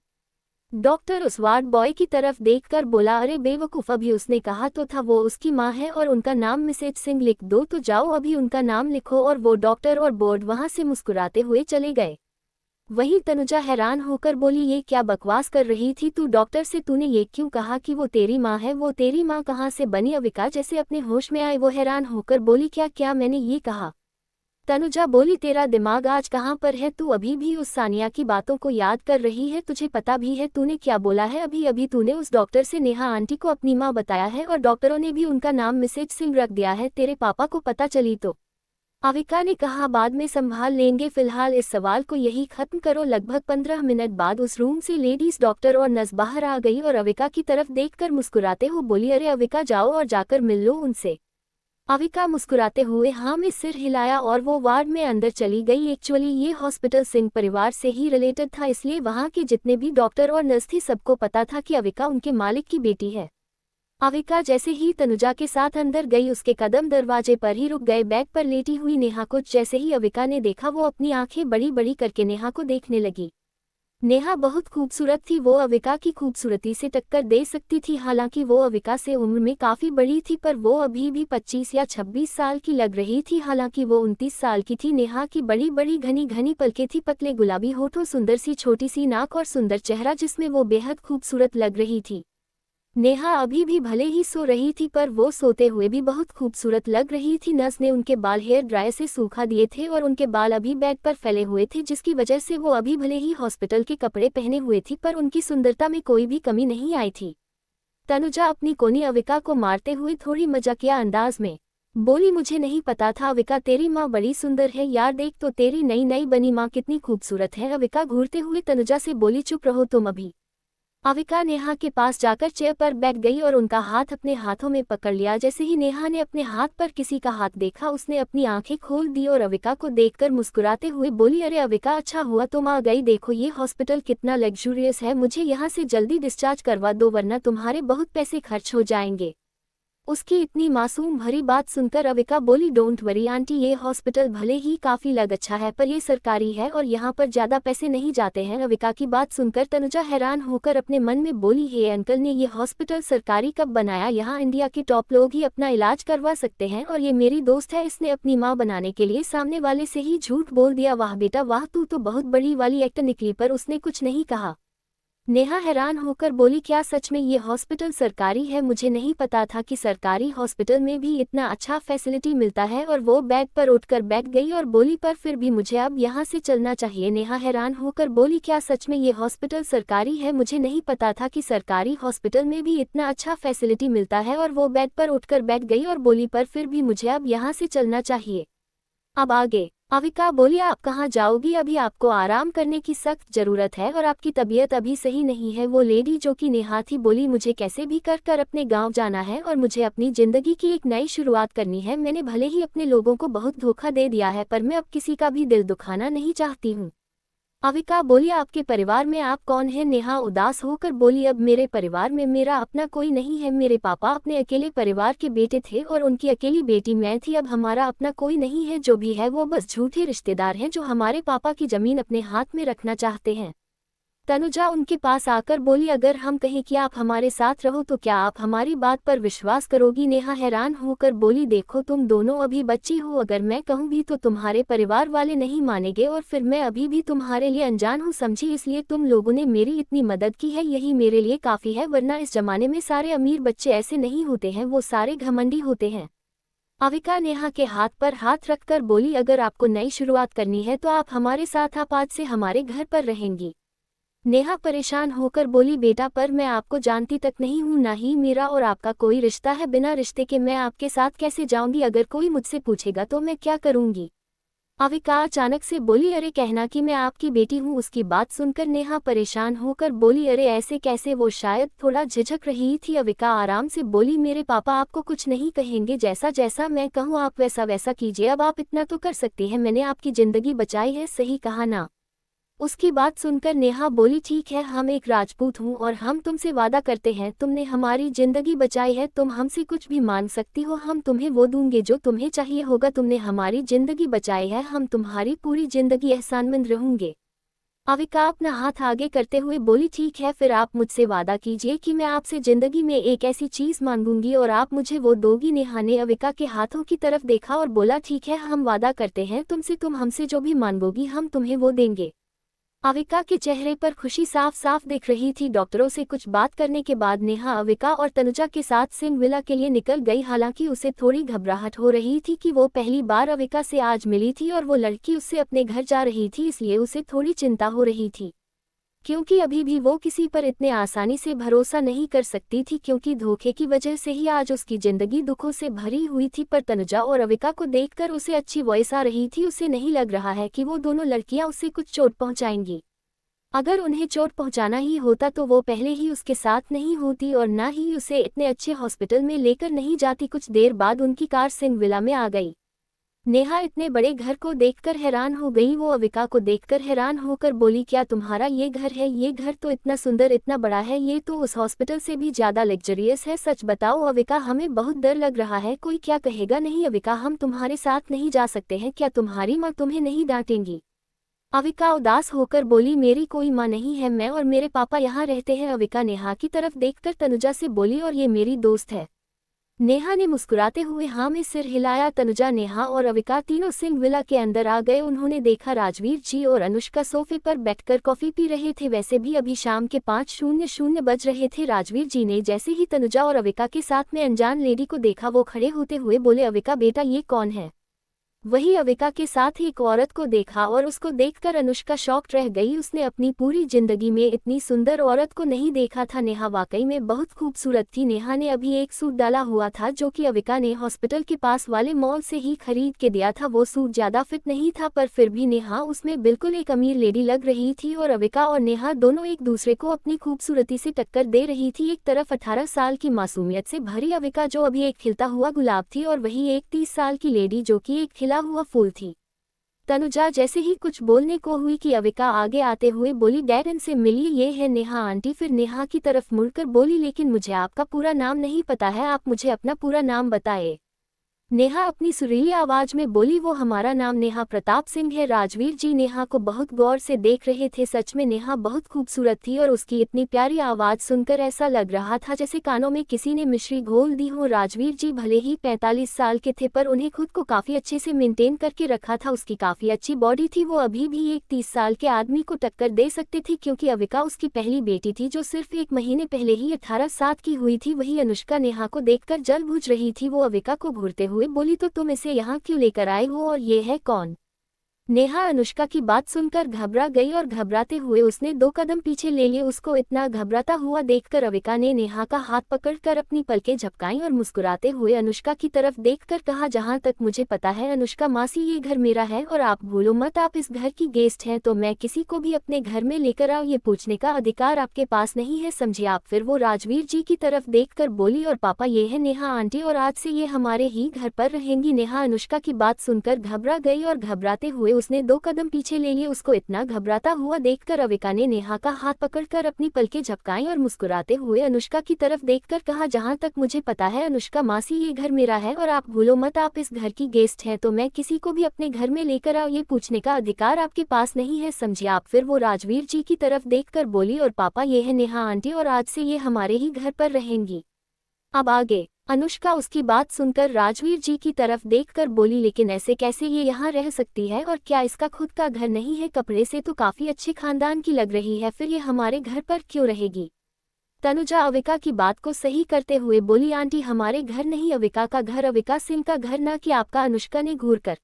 डॉक्टर उस वार्ड बॉय की तरफ देखकर बोला, अरे बेवकूफ़, अभी उसने कहा तो था वो उसकी माँ है और उनका नाम मिसेज सिंह लिख दो, तो जाओ अभी उनका नाम लिखो। और वो डॉक्टर और बोर्ड वहाँ से मुस्कुराते हुए चले गए। वहीं तनुजा हैरान होकर बोली, ये क्या बकवास कर रही थी तू? डॉक्टर से तूने ये क्यों कहा कि वो तेरी माँ है? वो तेरी माँ कहाँ से बनी? अविका जैसे अपने होश में आए वो हैरान होकर बोली, क्या मैंने ये कहा? तनुजा बोली, तेरा दिमाग आज कहाँ पर है? तू अभी भी उस सानिया की बातों को याद कर रही है? तुझे पता भी है तूने क्या बोला है? अभी अभी तूने उस डॉक्टर से नेहा आंटी को अपनी माँ बताया है और डॉक्टरों ने भी उनका नाम मिसेज सिंह रख दिया है। तेरे पापा को पता चली तो? अविका ने कहा, बाद में संभाल लेंगे, फिलहाल इस सवाल को यही खत्म करो। लगभग 15 मिनट बाद उस रूम से लेडीज डॉक्टर और नर्स बाहर आ गई और अविका की तरफ देखकर मुस्कुराते हुए बोली, अरे अविका जाओ और जाकर मिल लो उनसे। अविका मुस्कुराते हुए हाँ में सिर हिलाया और वो वार्ड में अंदर चली गई। एक्चुअली ये हॉस्पिटल सिंह परिवार से ही रिलेटेड था, इसलिए वहाँ के जितने भी डॉक्टर और नर्स थी सबको पता था कि अविका उनके मालिक की बेटी है। अविका जैसे ही तनुजा के साथ अंदर गई उसके कदम दरवाजे पर ही रुक गए। बैग पर लेटी हुई नेहा को जैसे ही अविका ने देखा वो अपनी आंखें बड़ी बड़ी करके नेहा को देखने लगी। नेहा बहुत खूबसूरत थी, वो अविका की खूबसूरती से टक्कर दे सकती थी। हालांकि वो अविका से उम्र में काफी बड़ी थी, पर वो अभी भी 25 या 26 साल की लग रही थी। हालांकि वो 29 साल की थी। नेहा की बड़ी बड़ी घनी घनी पलकें थी, पतले गुलाबी होठों, सुंदर सी छोटी सी नाक और सुंदर चेहरा जिसमें वो बेहद खूबसूरत लग रही थी। नेहा अभी भी भले ही सो रही थी, पर वो सोते हुए भी बहुत खूबसूरत लग रही थी। नर्स ने उनके बाल हेयर ड्रायर से सूखा दिए थे और उनके बाल अभी बेड पर फैले हुए थे, जिसकी वजह से वो अभी भले ही हॉस्पिटल के कपड़े पहने हुए थी, पर उनकी सुंदरता में कोई भी कमी नहीं आई थी। तनुजा अपनी कोनी अविका को मारते हुए थोड़ी मजाकिया अंदाज में बोली, मुझे नहीं पता था अविका, तेरी माँ बड़ी सुंदर है यार, देख तो तेरी नई नई बनी माँ कितनी खूबसूरत है। अविका घूरते हुए तनुजा से बोली, चुप रहो तुम अभी। अविका नेहा के पास जाकर चेयर पर बैठ गई और उनका हाथ अपने हाथों में पकड़ लिया। जैसे ही नेहा ने अपने हाथ पर किसी का हाथ देखा, उसने अपनी आंखें खोल दी और अविका को देखकर मुस्कुराते हुए बोली, अरे अविका, अच्छा हुआ तुम आ गई, देखो ये हॉस्पिटल कितना लग्जूरियस है, मुझे यहाँ से जल्दी डिस्चार्ज करवा दो वरना तुम्हारे बहुत पैसे खर्च हो जाएंगे। उसकी इतनी मासूम भरी बात सुनकर अविका बोली, डोंट वरी आंटी, ये हॉस्पिटल भले ही काफी लग अच्छा है, पर ये सरकारी है और यहाँ पर ज्यादा पैसे नहीं जाते हैं। अविका की बात सुनकर तनुजा हैरान होकर अपने मन में बोली, हे अंकल ने ये हॉस्पिटल सरकारी कब बनाया? यहाँ इंडिया के टॉप लोग ही अपना इलाज करवा सकते हैं और ये मेरी दोस्त है, इसने अपनी माँ बनाने के लिए सामने वाले से ही झूठ बोल दिया। वाह बेटा वाह, तू तो बहुत बड़ी वाली एक्टर निकली। पर उसने कुछ नहीं कहा। नेहा हैरान होकर बोली, क्या सच में ये हॉस्पिटल सरकारी है? मुझे नहीं पता था कि सरकारी हॉस्पिटल में भी इतना अच्छा फैसिलिटी मिलता है। और वो बेड पर उठकर बैठ गई और बोली, पर फिर भी मुझे अब यहाँ से चलना चाहिए। नेहा हैरान होकर बोली, क्या सच में ये हॉस्पिटल सरकारी है? मुझे नहीं पता था कि सरकारी हॉस्पिटल में भी इतना अच्छा फैसिलिटी मिलता है। और वो बेड पर उठकर बैठ गई और बोली, पर फिर भी मुझे अब यहाँ से चलना चाहिए। अब आगे अविका बोली, आप कहाँ जाओगी? अभी आपको आराम करने की सख्त जरूरत है और आपकी तबीयत अभी सही नहीं है। वो लेडी जो कि नेहा थी बोली, मुझे कैसे भी कर अपने गांव जाना है और मुझे अपनी जिंदगी की एक नई शुरुआत करनी है। मैंने भले ही अपने लोगों को बहुत धोखा दे दिया है, पर मैं अब किसी का भी दिल दुखाना नहीं चाहती हूँ। अविका बोली, आपके परिवार में आप कौन है? नेहा उदास होकर बोली, अब मेरे परिवार में मेरा अपना कोई नहीं है। मेरे पापा अपने अकेले परिवार के बेटे थे और उनकी अकेली बेटी मैं थी। अब हमारा अपना कोई नहीं है, जो भी है वो बस झूठे रिश्तेदार हैं जो हमारे पापा की जमीन अपने हाथ में रखना चाहते हैं। तनुजा उनके पास आकर बोली, अगर हम कहें कि आप हमारे साथ रहो तो क्या आप हमारी बात पर विश्वास करोगी? नेहा हैरान होकर बोली, देखो तुम दोनों अभी बच्ची हो, अगर मैं कहूँ भी तो तुम्हारे परिवार वाले नहीं मानेंगे और फिर मैं अभी भी तुम्हारे लिए अनजान हूँ समझी, इसलिए तुम लोगों ने मेरी इतनी मदद की है, यही मेरे लिए काफ़ी है। वरना इस जमाने में सारे अमीर बच्चे ऐसे नहीं होते हैं, वो सारे घमंडी होते हैं। अविका नेहा के हाथ पर हाथ रखकर बोली, अगर आपको नई शुरुआत करनी है तो आप हमारे साथ, आप आज से हमारे घर पर रहेंगी। नेहा परेशान होकर बोली, बेटा पर मैं आपको जानती तक नहीं हूँ, ना ही मेरा और आपका कोई रिश्ता है, बिना रिश्ते के मैं आपके साथ कैसे जाऊंगी? अगर कोई मुझसे पूछेगा तो मैं क्या करूंगी? अविका अचानक से बोली, अरे कहना कि मैं आपकी बेटी हूँ। उसकी बात सुनकर नेहा परेशान होकर बोली, अरे ऐसे कैसे? वो शायद थोड़ा झिझक रही थी। अविका आराम से बोली, मेरे पापा आपको कुछ नहीं कहेंगे, जैसा जैसा मैं कहूँ आप वैसा वैसा कीजिए। अब आप इतना तो कर सकती हैं, मैंने आपकी जिंदगी बचाई है, सही कहा ना? उसकी बात सुनकर नेहा बोली, ठीक है, हम एक राजपूत हूँ और हम तुमसे वादा करते हैं, तुमने हमारी जिंदगी बचाई है, तुम हमसे कुछ भी मांग सकती हो, हम तुम्हें वो दूंगे जो तुम्हें चाहिए होगा। तुमने हमारी जिंदगी बचाई है, हम तुम्हारी पूरी जिंदगी एहसानमंद रहेंगे। अविका अपना हाथ आगे करते हुए बोली, ठीक है, फिर आप मुझसे वादा कीजिए कि मैं आपसे जिंदगी में एक ऐसी चीज मांगूंगी और आप मुझे वो दोगी। नेहा ने अविका के हाथों की तरफ देखा और बोला, ठीक है, हम वादा करते हैं तुमसे, तुम हमसे जो भी मांगोगी हम तुम्हें वो देंगे। अविका के चेहरे पर खुशी साफ साफ दिख रही थी। डॉक्टरों से कुछ बात करने के बाद नेहा अविका और तनुजा के साथ सिंह विला के लिए निकल गई। हालांकि उसे थोड़ी घबराहट हो रही थी कि वो पहली बार अविका से आज मिली थी और वो लड़की उससे अपने घर जा रही थी, इसलिए उसे थोड़ी चिंता हो रही थी, क्योंकि अभी भी वो किसी पर इतने आसानी से भरोसा नहीं कर सकती थी, क्योंकि धोखे की वजह से ही आज उसकी जिंदगी दुखों से भरी हुई थी। पर तनुजा और अविका को देखकर उसे अच्छी वॉइस आ रही थी। उसे नहीं लग रहा है कि वो दोनों लड़कियां उसे कुछ चोट पहुंचाएंगी। अगर उन्हें चोट पहुंचाना ही होता तो वो पहले ही उसके साथ नहीं होती और ना ही उसे इतने अच्छे हॉस्पिटल में लेकर नहीं जाती। कुछ देर बाद उनकी कार सिंह विला में आ गई। नेहा इतने बड़े घर को देखकर हैरान हो गई। वो अविका को देखकर हैरान होकर बोली, क्या तुम्हारा ये घर है? ये घर तो इतना सुंदर, इतना बड़ा है, ये तो उस हॉस्पिटल से भी ज्यादा लग्जरियस है। सच बताओ अविका, हमें बहुत डर लग रहा है, कोई क्या कहेगा? नहीं अविका, हम तुम्हारे साथ नहीं जा सकते हैं, क्या तुम्हारी माँ तुम्हें नहीं डांटेंगी? अविका उदास होकर बोली, मेरी कोई माँ नहीं है, मैं और मेरे पापा यहाँ रहते हैं। अविका नेहा की तरफ देखकर तनुजा से बोली, और ये मेरी दोस्त है। नेहा ने मुस्कुराते हुए हाँ में सिर हिलाया। तनुजा, नेहा और अविका तीनों सिंह विला के अंदर आ गए। उन्होंने देखा राजवीर जी और अनुष्का सोफे पर बैठकर कॉफी पी रहे थे। वैसे भी अभी शाम के 5:00 बज रहे थे। राजवीर जी ने जैसे ही तनुजा और अविका के साथ में अनजान लेडी को देखा, वो खड़े होते हुए बोले, अविका बेटा ये कौन है? वही अविका के साथ एक औरत को देखा और उसको देखकर अनुष्का शॉक्ड रह गई। उसने अपनी पूरी जिंदगी में इतनी सुंदर औरत को नहीं देखा था। नेहा वाकई में बहुत खूबसूरत थी। नेहा ने अभी एक सूट डाला हुआ था जो कि अविका ने हॉस्पिटल के पास वाले मॉल से ही खरीद के दिया था। वो सूट ज्यादा फिट नहीं था, पर फिर भी नेहा उसमें बिल्कुल एक अमीर लेडी लग रही थी। और अविका और नेहा दोनों एक दूसरे को अपनी खूबसूरती से टक्कर दे रही थी। एक तरफ 18 साल की मासूमियत से भरी अविका जो अभी एक खिलता हुआ गुलाब थी, और वही एक 30 साल की लेडी जो कि एक खिला हुआ फूल थी। तनुजा जैसे ही कुछ बोलने को हुई कि अविका आगे आते हुए बोली, डैड इनसे मिलिए, ये है नेहा आंटी। फिर नेहा की तरफ मुड़कर बोली, लेकिन मुझे आपका पूरा नाम नहीं पता है, आप मुझे अपना पूरा नाम बताएं। नेहा अपनी सुरीली आवाज में बोली, वो हमारा नाम नेहा प्रताप सिंह है। राजवीर जी नेहा को बहुत गौर से देख रहे थे। सच में नेहा बहुत खूबसूरत थी और उसकी इतनी प्यारी आवाज सुनकर ऐसा लग रहा था जैसे कानों में किसी ने मिश्री घोल दी हो। राजवीर जी भले ही 45 साल के थे, पर उन्हें खुद को काफी अच्छे से मेंटेन करके रखा था। उसकी काफी अच्छी बॉडी थी। वो अभी भी एक 30 साल के आदमी को टक्कर दे सकते थे, क्योंकि अविका उसकी पहली बेटी थी जो सिर्फ 1 महीने पहले ही 18 साल की हुई थी। वही अनुष्का नेहा को देखकर जल बुझ रही थी। वो अविका को घूरते हुए बोली, तो तुम इसे यहाँ क्यों लेकर आए हो, और ये है कौन? नेहा अनुष्का की बात सुनकर घबरा गई और घबराते हुए उसने 2 कदम पीछे ले लिए। उसको इतना घबराता हुआ देखकर अविका ने नेहा का हाथ पकड़कर अपनी पलकें झपकाईं और मुस्कुराते हुए अनुष्का की तरफ देखकर कहा, जहां तक मुझे पता है अनुष्का मासी, ये घर मेरा है और आप भूलो मत, आप इस घर की गेस्ट हैं, तो मैं किसी को भी अपने घर में लेकर आओ ये पूछने का अधिकार आपके पास नहीं है, समझे आप? फिर वो राजवीर जी की तरफ देखकर बोली, और पापा ये है नेहा आंटी, और आज से ये हमारे ही घर पर रहेंगी। नेहा अनुष्का की बात सुनकर घबरा गई और घबराते हुए उसने 2 कदम पीछे ले लिए। उसको इतना घबराता हुआ देखकर अविका ने नेहा का हाथ पकड़कर अपनी पलकें झपकाईं और मुस्कुराते हुए अनुष्का की तरफ देखकर कहा, जहां तक मुझे पता है अनुष्का मासी, ये घर मेरा है और आप भूलो मत, आप इस घर की गेस्ट हैं, तो मैं किसी को भी अपने घर में लेकर आओ ये पूछने का अधिकार आपके पास नहीं है, समझे आप? फिर वो राजवीर जी की तरफ देखकर बोली, और पापा ये है नेहा आंटी, और आज से ये हमारे ही घर पर रहेंगी। अब आगे अनुष्का उसकी बात सुनकर राजवीर जी की तरफ देखकर बोली, लेकिन ऐसे कैसे, ये यहाँ रह सकती है, और क्या इसका खुद का घर नहीं है? कपड़े से तो काफी अच्छे खानदान की लग रही है, फिर ये हमारे घर पर क्यों रहेगी? तनुजा अविका की बात को सही करते हुए बोली, आंटी हमारे घर नहीं, अविका का घर, अविका सिंह का घर, ना कि आपका। अनुष्का ने घूरकर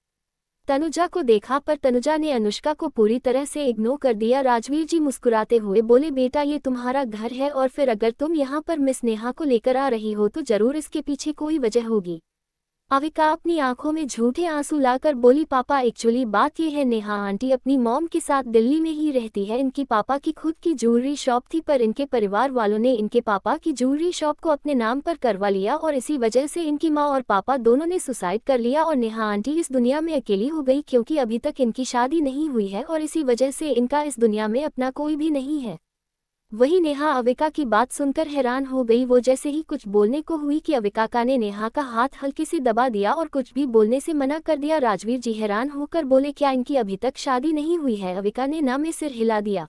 तनुजा को देखा, पर तनुजा ने अनुष्का को पूरी तरह से इग्नोर कर दिया। राजवीर जी मुस्कुराते हुए बोले, बेटा ये तुम्हारा घर है, और फिर अगर तुम यहाँ पर मिस नेहा को लेकर आ रही हो तो जरूर इसके पीछे कोई वजह होगी। अविका अपनी आंखों में झूठे आंसू लाकर बोली, पापा एक्चुअली बात ये है, नेहा आंटी अपनी मॉम के साथ दिल्ली में ही रहती है। इनकी पापा की खुद की ज्वेलरी शॉप थी, पर इनके परिवार वालों ने इनके पापा की ज्वेलरी शॉप को अपने नाम पर करवा लिया, और इसी वजह से इनकी माँ और पापा दोनों ने सुसाइड कर लिया, और नेहा आंटी इस दुनिया में अकेली हो गई, क्योंकि अभी तक इनकी शादी नहीं हुई है, और इसी वजह से इनका इस दुनिया में अपना कोई भी नहीं है। वही नेहा अविका की बात सुनकर हैरान हो गई। वो जैसे ही कुछ बोलने को हुई कि अविका ने नेहा का हाथ हल्के से दबा दिया और कुछ भी बोलने से मना कर दिया। राजवीर जी हैरान होकर बोले, क्या इनकी अभी तक शादी नहीं हुई है? अविका ने ना में सिर हिला दिया।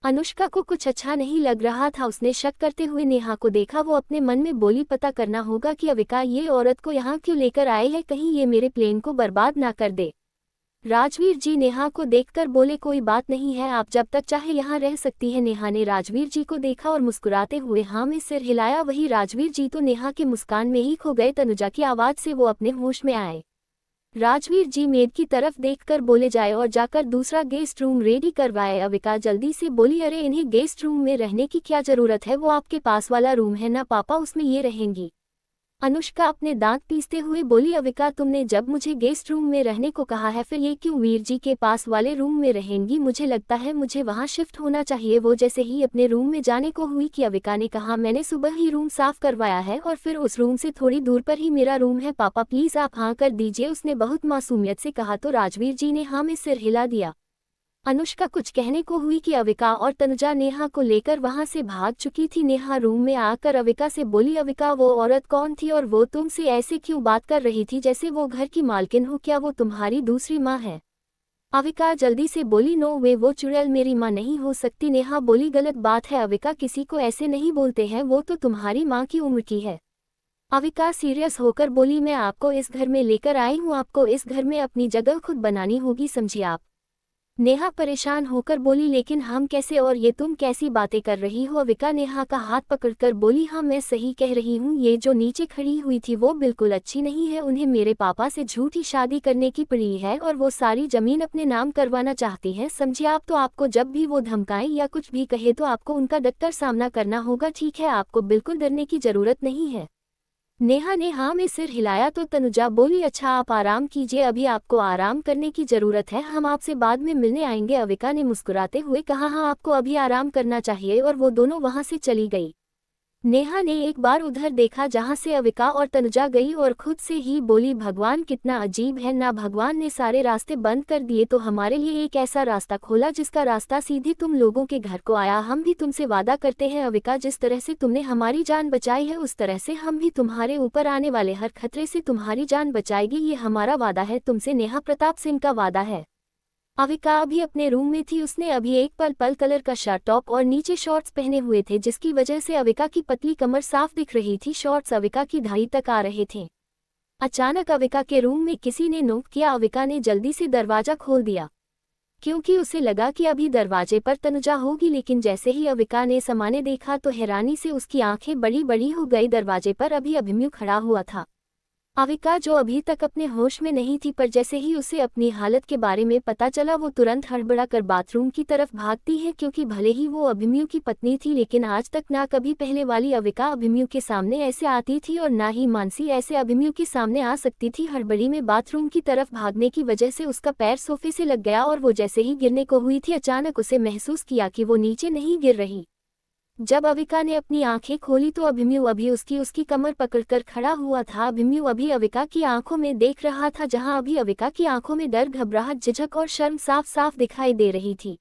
अनुष्का को कुछ अच्छा नहीं लग रहा था। उसने शक करते हुए नेहा को देखा। वो अपने मन में बोली, पता करना होगा कि अविका ये औरत को यहाँ क्यों लेकर आए है, कहीं ये मेरे प्लेन को बर्बाद ना कर दे। राजवीर जी नेहा को देखकर बोले, कोई बात नहीं है, आप जब तक चाहे यहाँ रह सकती है। नेहा ने राजवीर जी को देखा और मुस्कुराते हुए हाँ में सिर हिलाया। वही राजवीर जी तो नेहा के मुस्कान में ही खो गए। तनुजा की आवाज से वो अपने होश में आए। राजवीर जी मेड की तरफ देखकर बोले, जाए और जाकर दूसरा गेस्ट रूम रेडी करवाए। अविका जल्दी से बोली, अरे इन्हें गेस्ट रूम में रहने की क्या जरूरत है, वो आपके पास वाला रूम है ना पापा, उसमें ये रहेंगी। अनुष्का अपने दांत पीसते हुए बोली, अविका तुमने जब मुझे गेस्ट रूम में रहने को कहा है, फिर ये क्यों वीर जी के पास वाले रूम में रहेंगी? मुझे लगता है मुझे वहां शिफ्ट होना चाहिए। वो जैसे ही अपने रूम में जाने को हुई कि अविका ने कहा, मैंने सुबह ही रूम साफ करवाया है और फिर उस रूम से थोड़ी दूर पर ही मेरा रूम है, पापा प्लीज आप हाँ कर दीजिए, उसने बहुत मासूमियत से कहा। तो राजवीर जी ने हाँ में सिर हिला दिया। अनुष्का कुछ कहने को हुई कि अविका और तनुजा नेहा को लेकर वहां से भाग चुकी थी। नेहा रूम में आकर अविका से बोली, अविका वो औरत कौन थी और वो तुमसे ऐसे क्यों बात कर रही थी जैसे वो घर की मालकिन हो? क्या वो तुम्हारी दूसरी माँ है? अविका जल्दी से बोली, नो वे, वो चुड़ैल मेरी माँ नहीं हो सकती। नेहा बोली, गलत बात है अविका, किसी को ऐसे नहीं बोलते हैं, वो तो तुम्हारी माँ की उम्र की है। अविका सीरियस होकर बोली, मैं आपको इस घर में लेकर आई हूँ, आपको इस घर में अपनी जगह खुद बनानी होगी, समझी आप। नेहा परेशान होकर बोली, लेकिन हम कैसे, और ये तुम कैसी बातें कर रही हो। अविका नेहा का हाथ पकड़कर बोली, हाँ मैं सही कह रही हूँ, ये जो नीचे खड़ी हुई थी वो बिल्कुल अच्छी नहीं है, उन्हें मेरे पापा से झूठी शादी करने की पड़ी है और वो सारी जमीन अपने नाम करवाना चाहती हैं, समझे आप। तो आपको जब भी वो धमकाएं या कुछ भी कहे तो आपको उनका डटकर सामना करना होगा, ठीक है, आपको बिल्कुल डरने की जरूरत नहीं है। नेहा ने हाँ में सिर हिलाया तो तनुजा बोली, अच्छा आप आराम कीजिए, अभी आपको आराम करने की जरूरत है, हम आपसे बाद में मिलने आएंगे। अविका ने मुस्कुराते हुए कहा, हाँ आपको अभी आराम करना चाहिए, और वो दोनों वहां से चली गई। नेहा ने एक बार उधर देखा जहां से अविका और तनुजा गई और खुद से ही बोली, भगवान कितना अजीब है ना, भगवान ने सारे रास्ते बंद कर दिए तो हमारे लिए एक ऐसा रास्ता खोला जिसका रास्ता सीधे तुम लोगों के घर को आया। हम भी तुमसे वादा करते हैं अविका, जिस तरह से तुमने हमारी जान बचाई है उस तरह से हम भी तुम्हारे ऊपर आने वाले हर खतरे से तुम्हारी जान बचाएगी, ये हमारा वादा है तुमसे, नेहा प्रताप सिंह का वादा है। अविका अभी अपने रूम में थी, उसने अभी एक पर्पल कलर का शर्ट टॉप और नीचे शॉर्ट्स पहने हुए थे जिसकी वजह से अविका की पतली कमर साफ दिख रही थी, शॉर्ट्स अविका की धाई तक आ रहे थे। अचानक अविका के रूम में किसी ने नॉक किया, अविका ने जल्दी से दरवाजा खोल दिया क्योंकि उसे लगा कि अभी दरवाजे पर तनुजा होगी, लेकिन जैसे ही अविका ने सामने देखा तो हैरानी से उसकी आंखें बड़ी बड़ी हो गई। दरवाजे पर अभी अभिमन्यु खड़ा हुआ था। अविका जो अभी तक अपने होश में नहीं थी, पर जैसे ही उसे अपनी हालत के बारे में पता चला वो तुरंत हड़बड़ाकर बाथरूम की तरफ भागती है, क्योंकि भले ही वो अभिमन्यु की पत्नी थी लेकिन आज तक ना कभी पहले वाली अविका अभिमन्यु के सामने ऐसे आती थी और ना ही मानसी ऐसे अभिमन्यु के सामने आ सकती थी। हड़बड़ी में बाथरूम की तरफ भागने की वजह से उसका पैर सोफे से लग गया और वो जैसे ही गिरने को हुई थी अचानक उसे महसूस किया कि वो नीचे नहीं गिर रही। जब अविका ने अपनी आंखें खोली तो अभिमन्यु अभी उसकी कमर पकड़कर खड़ा हुआ था। अभिमन्यु अभी अविका की आंखों में देख रहा था, जहां अभी अविका की आंखों में डर, घबराहट, झिझक और शर्म साफ साफ दिखाई दे रही थी।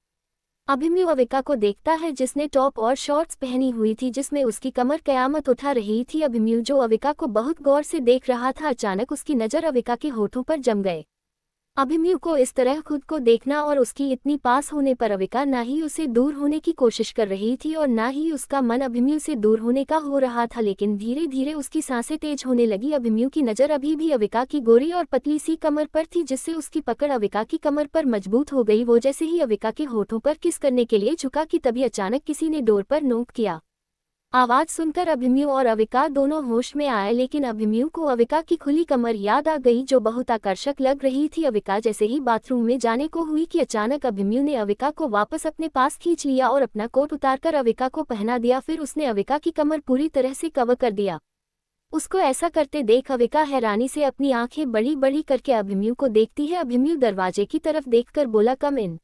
अभिमन्यु अविका को देखता है जिसने टॉप और शॉर्ट्स पहनी हुई थी जिसमें उसकी कमर कयामत उठा रही थी। अभिमन्यु जो अविका को बहुत गौर से देख रहा था, अचानक उसकी नज़र अविका के होठों पर जम गए। अभिमन्यु को इस तरह खुद को देखना और उसकी इतनी पास होने पर अविका ना ही उसे दूर होने की कोशिश कर रही थी और ना ही उसका मन अभिमन्यु से दूर होने का हो रहा था, लेकिन धीरे धीरे उसकी सांसें तेज होने लगी। अभिमन्यु की नज़र अभी भी अविका की गोरी और पतली सी कमर पर थी, जिससे उसकी पकड़ अविका की कमर पर मजबूत हो गई। वो जैसे ही अविका के होठों पर किस करने के लिए झुका कि तभी अचानक किसी ने डोर पर नॉक किया। आवाज सुनकर अभिमन्यु और अविका दोनों होश में आए, लेकिन अभिमन्यु को अविका की खुली कमर याद आ गई जो बहुत आकर्षक लग रही थी। अविका जैसे ही बाथरूम में जाने को हुई कि अचानक अभिमन्यु ने अविका को वापस अपने पास खींच लिया और अपना कोट उतारकर अविका को पहना दिया। फिर उसने अविका की कमर पूरी तरह से कवर कर दिया। उसको ऐसा करते देख अविका हैरानी से अपनी आंखें बड़ी बड़ी करके अभिमन्यु को देखती है। अभिमन्यु दरवाजे की तरफ देखकर बोला, कम इन।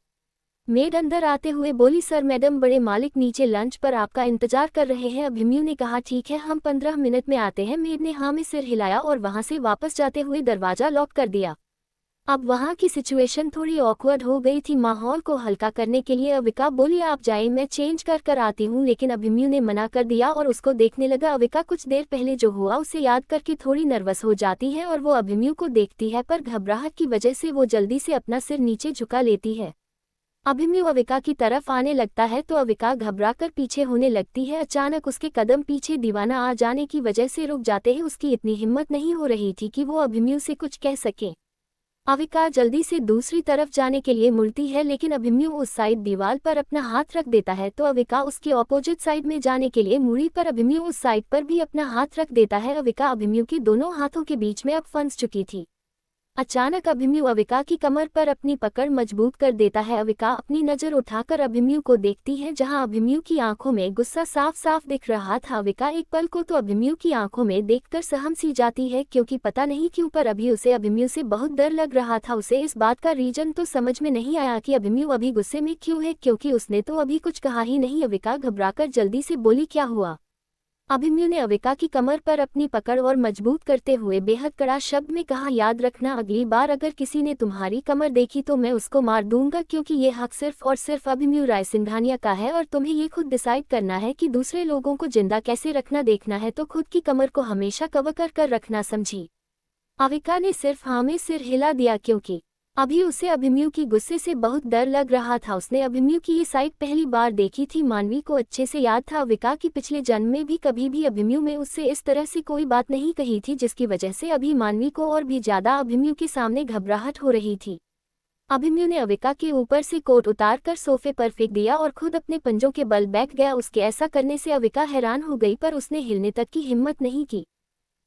मेड अंदर आते हुए बोली, सर मैडम, बड़े मालिक नीचे लंच पर आपका इंतजार कर रहे हैं। अभिमन्यु ने कहा, ठीक है, हम 15 मिनट में आते हैं। मेड ने हाँ में सिर हिलाया और वहां से वापस जाते हुए दरवाजा लॉक कर दिया। अब वहां की सिचुएशन थोड़ी ऑकवर्ड हो गई थी। माहौल को हल्का करने के लिए अविका बोली, आप जाइए, मैं चेंज कर आती हूँ, लेकिन अभिमन्यु ने मना कर दिया और उसको देखने लगा। अविका कुछ देर पहले जो हुआ उसे याद करके थोड़ी नर्वस हो जाती है और वो अभिमन्यु को देखती है, पर घबराहट की वजह से वो जल्दी से अपना सिर नीचे झुका लेती है। अभिमन्यु अविका की तरफ आने लगता है तो अविका घबराकर पीछे होने लगती है। अचानक उसके कदम पीछे दीवाना आ जाने की वजह से रुक जाते हैं। उसकी इतनी हिम्मत नहीं हो रही थी कि वो अभिमन्यु से कुछ कह सके। अविका जल्दी से दूसरी तरफ जाने के लिए मुड़ती है, लेकिन अभिमन्यु उस साइड दीवार पर अपना हाथ रख देता है तो अविका उसके ऑपोजिट साइड में जाने के लिए मुड़ी, पर अभिमन्यु उस साइड पर भी अपना हाथ रख देता है। अविका अभिमन्यु के दोनों हाथों के बीच में अब फंस चुकी थी। अचानक अभिमन्यु अविका की कमर पर अपनी पकड़ मजबूत कर देता है। अविका अपनी नज़र उठाकर अभिमन्यु को देखती है, जहां अभिमन्यु की आंखों में गुस्सा साफ साफ दिख रहा था। अविका एक पल को तो अभिमन्यु की आंखों में देखकर सहम सी जाती है, क्योंकि पता नहीं क्यों पर अभी उसे अभिमन्यु से बहुत डर लग रहा था। उसे इस बात का रीजन तो समझ में नहीं आया कि अभिमन्यु अभी गुस्से में क्यों है, क्योंकि उसने तो अभी कुछ कहा ही नहीं। अविका घबराकर जल्दी से बोली, क्या हुआ। अभिमन्यु ने अविका की कमर पर अपनी पकड़ और मजबूत करते हुए बेहद कड़ा शब्द में कहा, याद रखना, अगली बार अगर किसी ने तुम्हारी कमर देखी तो मैं उसको मार दूंगा, क्योंकि ये हक सिर्फ और सिर्फ अभिमन्यु राय सिंघानिया का है और तुम्हें ये खुद डिसाइड करना है कि दूसरे लोगों को जिंदा कैसे रखना। देखना है तो खुद की कमर को हमेशा कवर कर रखना, समझी। अविका ने सिर्फ हाँ में सिर हिला दिया, क्योंकि अभी उसे अभिमन्यु की गुस्से से बहुत डर लग रहा था। उसने अभिमन्यु की ये साइड पहली बार देखी थी। मानवी को अच्छे से याद था अविका की पिछले जन्म में भी कभी भी अभिमन्यु में उससे इस तरह से कोई बात नहीं कही थी, जिसकी वजह से अभी मानवी को और भी ज्यादा अभिमन्यु के सामने घबराहट हो रही थी। अभिमन्यु ने अविका के ऊपर से कोट उतार कर सोफे पर फेंक दिया और खुद अपने पंजों के बल बैठ गया। उसके ऐसा करने से अविका हैरान हो गई, पर उसने हिलने तक की हिम्मत नहीं की।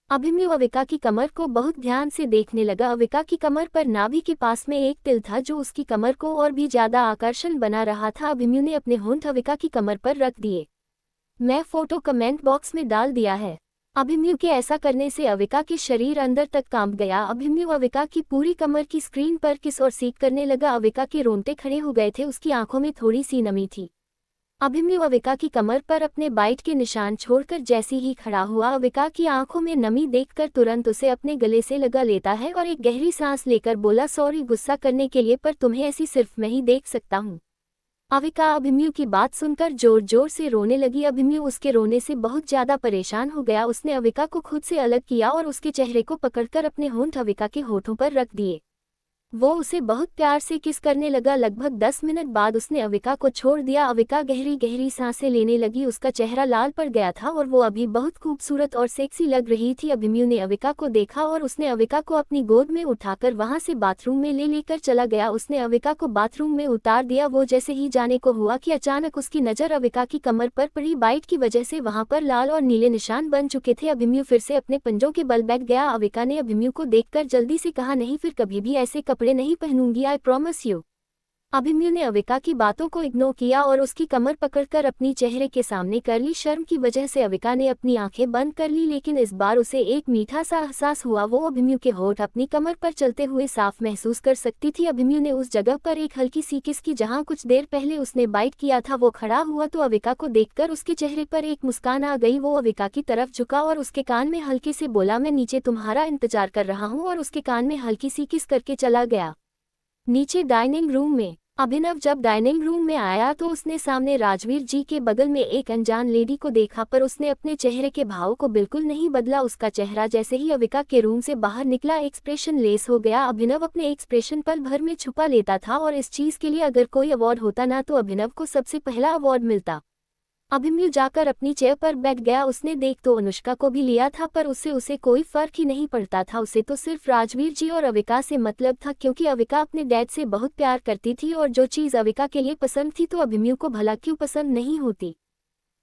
अभिमन्यु अविका की कमर को बहुत ध्यान से देखने लगा। अविका की कमर पर नाभि के पास में एक तिल था जो उसकी कमर को और भी ज्यादा आकर्षण बना रहा था। अभिमन्यु ने अपने होंठ अविका की कमर पर रख दिए। मैं फोटो कमेंट बॉक्स में डाल दिया है। अभिमन्यु के ऐसा करने से अविका के शरीर अंदर तक कांप गया। अभिमन्यु अविका की पूरी कमर की स्क्रीन पर किस और सीख करने लगा। अविका के रोंगटे खड़े हो गए थे, उसकी आंखों में थोड़ी सी नमी थी। अभिमन्यु अविका की कमर पर अपने बाइट के निशान छोड़कर जैसे ही खड़ा हुआ, अविका की आंखों में नमी देखकर तुरंत उसे अपने गले से लगा लेता है और एक गहरी सांस लेकर बोला, सॉरी गुस्सा करने के लिए, पर तुम्हें ऐसी सिर्फ मैं ही देख सकता हूँ। अविका अभिमन्यु की बात सुनकर जोर जोर से रोने लगी। अभिमन्यु उसके रोने से बहुत ज्यादा परेशान हो गया। उसने अविका को खुद से अलग किया और उसके चेहरे को पकड़कर अपने होंठ अविका के होठों पर रख दिए। वो उसे बहुत प्यार से किस करने लगा। लगभग 10 मिनट बाद उसने अविका को छोड़ दिया। अविका गहरी गहरी सांसें लेने लगी। उसका चेहरा लाल पड़ गया था और वो अभी बहुत खूबसूरत और सेक्सी लग रही थी। अभिमन्यु ने अविका को देखा और उसने अविका को अपनी गोद में उठाकर वहां से बाथरूम में ले लेकर चला गया। उसने अविका को बाथरूम में उतार दिया। वो जैसे ही जाने को हुआ कि अचानक उसकी नज़र अविका की कमर पर पड़ी। बाइट की वजह से वहां पर लाल और नीले निशान बन चुके थे। अभिमन्यु फिर से अपने पंजों के बल बैठ गया। अविका ने अभिमन्यु को देखकर जल्दी से कहा, नहीं फिर कभी भी ऐसे कपड़े नहीं पहनूंगी, आई प्रॉमिस यू। अभिमन्यु ने अविका की बातों को इग्नोर किया और उसकी कमर पकड़कर अपनी चेहरे के सामने कर ली। शर्म की वजह से अविका ने अपनी आंखें बंद कर ली, लेकिन इस बार उसे एक मीठा सा एहसास हुआ। वो अभिमन्यु के होठ अपनी कमर पर चलते हुए साफ महसूस कर सकती थी। अभिमन्यु ने उस जगह पर एक हल्की सी किस की जहां कुछ देर पहले उसने बाइट किया था। वो खड़ा हुआ तो अविका को देखकर उसके चेहरे पर एक मुस्कान आ गई। वो अविका की तरफ झुका और उसके कान में हल्के से बोला, मैं नीचे तुम्हारा इंतजार कर रहा हूँ, और उसके कान में हल्की सी किस करके चला गया। नीचे डाइनिंग रूम में अभिनव जब डाइनिंग रूम में आया तो उसने सामने राजवीर जी के बगल में एक अनजान लेडी को देखा, पर उसने अपने चेहरे के भाव को बिल्कुल नहीं बदला। उसका चेहरा जैसे ही अविका के रूम से बाहर निकला एक्सप्रेशन लेस हो गया। अभिनव अपने एक्सप्रेशन पल भर में छुपा लेता था और इस चीज के लिए अगर कोई अवार्ड होता ना तो अभिनव को सबसे पहला अवार्ड मिलता। अभिमन्यु जाकर अपनी चेयर पर बैठ गया। उसने देख तो अनुष्का को भी लिया था, पर उससे उसे कोई फर्क ही नहीं पड़ता था। उसे तो सिर्फ राजवीर जी और अविका से मतलब था, क्योंकि अविका अपने डैड से बहुत प्यार करती थी और जो चीज़ अविका के लिए पसंद थी तो अभिमन्यु को भला क्यों पसंद नहीं होती।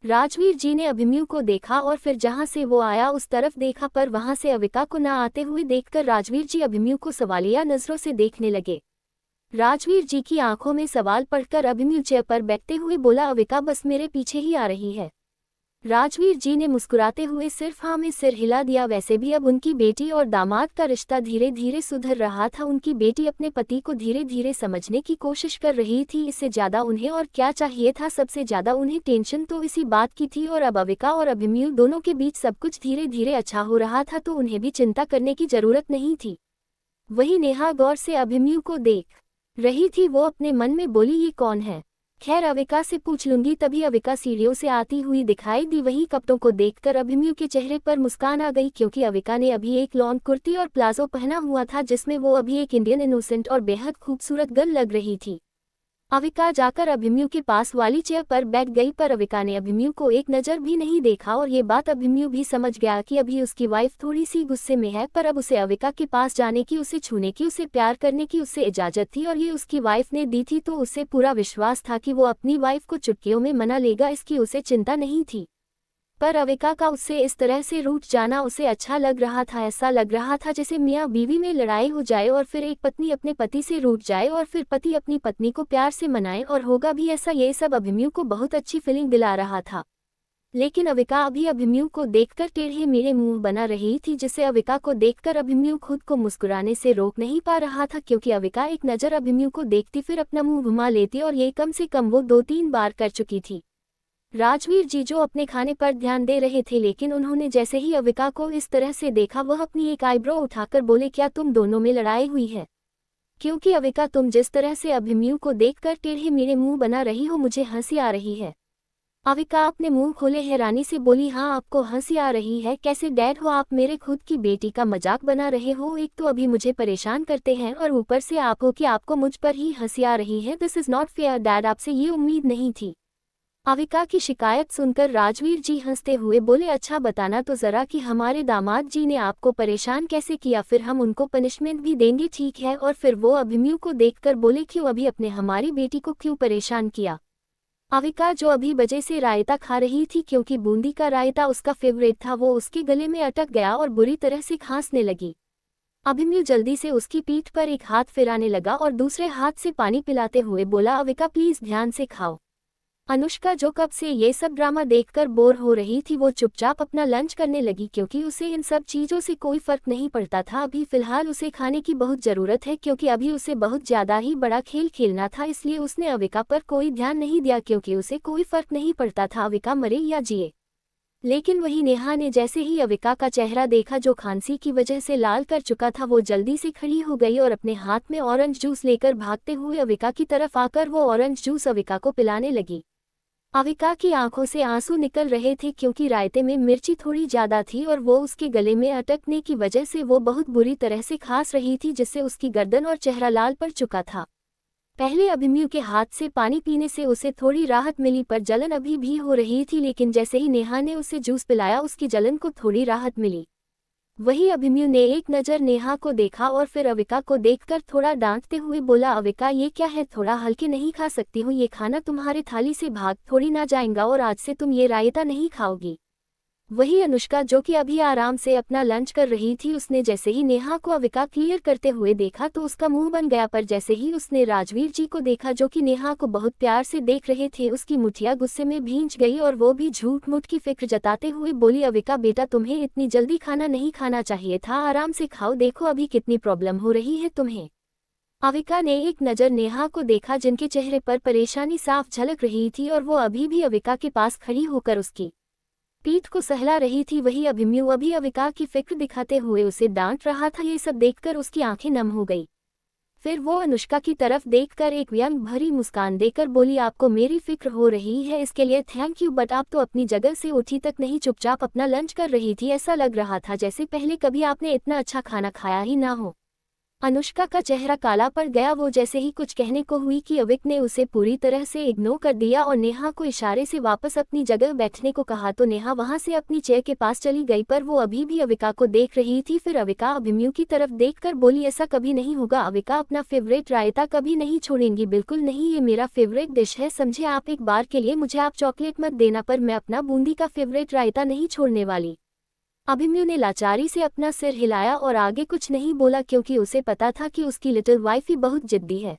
राजवीर जी ने अभिमन्यु को देखा और फिर जहां से वो आया उस तरफ देखा, पर वहां से अविका को ना आते हुए देखकर राजवीर जी अभिमन्यु को सवालिया नजरों से देखने लगे। राजवीर जी की आंखों में सवाल पढ़कर अभिमन्यु चेयर पर बैठते हुए बोला, अविका बस मेरे पीछे ही आ रही है। राजवीर जी ने मुस्कुराते हुए सिर्फ हाँ में सिर हिला दिया। वैसे भी अब उनकी बेटी और दामाद का रिश्ता धीरे धीरे सुधर रहा था। उनकी बेटी अपने पति को धीरे धीरे समझने की कोशिश कर रही थी। इससे ज्यादा उन्हें और क्या चाहिए था। सबसे ज्यादा उन्हें टेंशन तो इसी बात की थी, और अब अविका और अभिमन्यु दोनों के बीच सब कुछ धीरे धीरे अच्छा हो रहा था, तो उन्हें भी चिंता करने की जरूरत नहीं थी। वही नेहा गौर से अभिमन्यु को देख रही थी। वो अपने मन में बोली, ये कौन है? खैर अविका से पूछ लूंगी। तभी अविका सीढ़ियों से आती हुई दिखाई दी। वही कपड़ों को देखकर अभिमन्यु के चेहरे पर मुस्कान आ गई, क्योंकि अविका ने अभी एक लॉन्ग कुर्ती और प्लाजो पहना हुआ था, जिसमें वो अभी एक इंडियन इनोसेंट और बेहद खूबसूरत गर्ल लग रही थी। अविका जाकर अभिमन्यु के पास वाली चेयर पर बैठ गई, पर अविका ने अभिमन्यु को एक नज़र भी नहीं देखा, और ये बात अभिमन्यु भी समझ गया कि अभी उसकी वाइफ थोड़ी सी गुस्से में है। पर अब उसे अविका के पास जाने की, उसे छूने की, उसे प्यार करने की उससे इजाज़त थी, और ये उसकी वाइफ ने दी थी, तो उसे पूरा विश्वास था कि वो अपनी वाइफ को चुटकियों में मना लेगा। इसकी उसे चिंता नहीं थी। पर अविका का उससे इस तरह से रूठ जाना उसे अच्छा लग रहा था। ऐसा लग रहा था जैसे मियाँ बीवी में लड़ाई हो जाए और फिर एक पत्नी अपने पति से रूठ जाए और फिर पति अपनी पत्नी को प्यार से मनाए, और होगा भी ऐसा। ये सब अभिमन्यु को बहुत अच्छी फीलिंग दिला रहा था। लेकिन अविका अभी अभिमन्यु को देखकर टेढ़े मेढ़े मुंह बना रही थी, जिसे अविका को देखकर अभिमन्यु खुद को मुस्कुराने से रोक नहीं पा रहा था, क्योंकि अविका एक नज़र अभिमन्यु को देखती फिर अपना मुंह घुमा लेती, और ये कम से कम वो 2-3 बार कर चुकी थी। राजवीर जी जो अपने खाने पर ध्यान दे रहे थे, लेकिन उन्होंने जैसे ही अविका को इस तरह से देखा, वह अपनी एक आईब्रो उठाकर बोले, क्या तुम दोनों में लड़ाई हुई है? क्योंकि अविका तुम जिस तरह से अभिमन्यु को देखकर टेढ़े मेढ़े मुंह बना रही हो, मुझे हंसी आ रही है। अविका अपने मुंह खोले हैरानी से बोली, हाँ आपको हंसी आ रही है? कैसे डैड हो आप? मेरे खुद की बेटी का मजाक बना रहे हो? एक तो अभी मुझे परेशान करते हैं और ऊपर से आप हो कि आपको मुझ पर ही हंसी आ रही है। This is not fair dad, आपसे ये उम्मीद नहीं थी। अविका की शिकायत सुनकर राजवीर जी हंसते हुए बोले, अच्छा बताना तो जरा कि हमारे दामाद जी ने आपको परेशान कैसे किया, फिर हम उनको पनिशमेंट भी देंगे, ठीक है? और फिर वो अभिमन्यु को देखकर बोले, क्यों अभी अपने हमारी बेटी को क्यों परेशान किया? अविका जो अभी बजे से रायता खा रही थी क्योंकि बूंदी का रायता उसका फेवरेट था, वो उसके गले में अटक गया और बुरी तरह से खांसने लगी। अभिमन्यु जल्दी से उसकी पीठ पर एक हाथ फिराने लगा और दूसरे हाथ से पानी पिलाते हुए बोला, अविका प्लीज ध्यान से खाओ। अनुष्का जो कब से ये सब ड्रामा देखकर बोर हो रही थी, वो चुपचाप अपना लंच करने लगी क्योंकि उसे इन सब चीज़ों से कोई फर्क नहीं पड़ता था। अभी फिलहाल उसे खाने की बहुत ज़रूरत है क्योंकि अभी उसे बहुत ज़्यादा ही बड़ा खेल खेलना था, इसलिए उसने अविका पर कोई ध्यान नहीं दिया क्योंकि उसे कोई फर्क नहीं पड़ता था अविका मरे या जिए। लेकिन वही नेहा ने जैसे ही अविका का चेहरा देखा जो खांसी की वजह से लाल कर चुका था, वो जल्दी से खड़ी हो गई और अपने हाथ में ऑरेंज जूस लेकर भागते हुए अविका की तरफ आकर वो ऑरेंज जूस अविका को पिलाने लगी। अविका की आंखों से आंसू निकल रहे थे क्योंकि रायते में मिर्ची थोड़ी ज्यादा थी और वो उसके गले में अटकने की वजह से वो बहुत बुरी तरह से खांस रही थी, जिससे उसकी गर्दन और चेहरा लाल पड़ चुका था। पहले अभिमन्यु के हाथ से पानी पीने से उसे थोड़ी राहत मिली पर जलन अभी भी हो रही थी, लेकिन जैसे ही नेहा ने उसे जूस पिलाया उसकी जलन को थोड़ी राहत मिली। वही अभिमन्यु ने एक नज़र नेहा को देखा और फिर अविका को देखकर थोड़ा डांटते हुए बोला, अविका ये क्या है? थोड़ा हल्के नहीं खा सकती हो? ये खाना तुम्हारे थाली से भाग थोड़ी ना जाएगा और आज से तुम ये रायता नहीं खाओगी। वही अनुष्का जो कि अभी आराम से अपना लंच कर रही थी, उसने जैसे ही नेहा को अविका क्लियर करते हुए देखा तो उसका मुंह बन गया, पर जैसे ही उसने राजवीर जी को देखा जो कि नेहा को बहुत प्यार से देख रहे थे, उसकी मुठिया गुस्से में भींच गई और वो भी झूठ मूठ की फिक्र जताते हुए बोली, अविका बेटा तुम्हें इतनी जल्दी खाना नहीं खाना चाहिए था, आराम से खाओ, देखो अभी कितनी प्रॉब्लम हो रही है तुम्हें। अविका ने एक नज़र नेहा को देखा जिनके चेहरे पर परेशानी साफ झलक रही थी और वो अभी भी अविका के पास खड़ी होकर उसकी पीठ को सहला रही थी। वही अभिमन्यु अभी अविका की फिक्र दिखाते हुए उसे डांट रहा था। ये सब देखकर उसकी आंखें नम हो गई। फिर वो अनुष्का की तरफ देखकर एक व्यंग भरी मुस्कान देकर बोली, आपको मेरी फिक्र हो रही है इसके लिए थैंक यू, बट आप तो अपनी जगह से उठी तक नहीं, चुपचाप अपना लंच कर रही थी। ऐसा लग रहा था जैसे पहले कभी आपने इतना अच्छा खाना खाया ही ना हो। अनुष्का का चेहरा काला पड़ गया। वो जैसे ही कुछ कहने को हुई कि अविक ने उसे पूरी तरह से इग्नोर कर दिया और नेहा को इशारे से वापस अपनी जगह बैठने को कहा तो नेहा वहां से अपनी चेयर के पास चली गई, पर वो अभी भी अविका को देख रही थी। फिर अविका अभिमन्यु की तरफ देखकर बोली, ऐसा कभी नहीं होगा अविका, अपना फेवरेट रायता कभी नहीं छोड़ेंगी? बिल्कुल नहीं, ये मेरा फेवरेट डिश है, समझे? आप एक बार के लिए मुझे आप चॉकलेट मत देना, पर मैं अपना बूंदी का फेवरेट रायता नहीं छोड़ने वाली। अभिमन्यु ने लाचारी से अपना सिर हिलाया और आगे कुछ नहीं बोला क्योंकि उसे पता था कि उसकी लिटिल वाइफ ही बहुत जिद्दी है।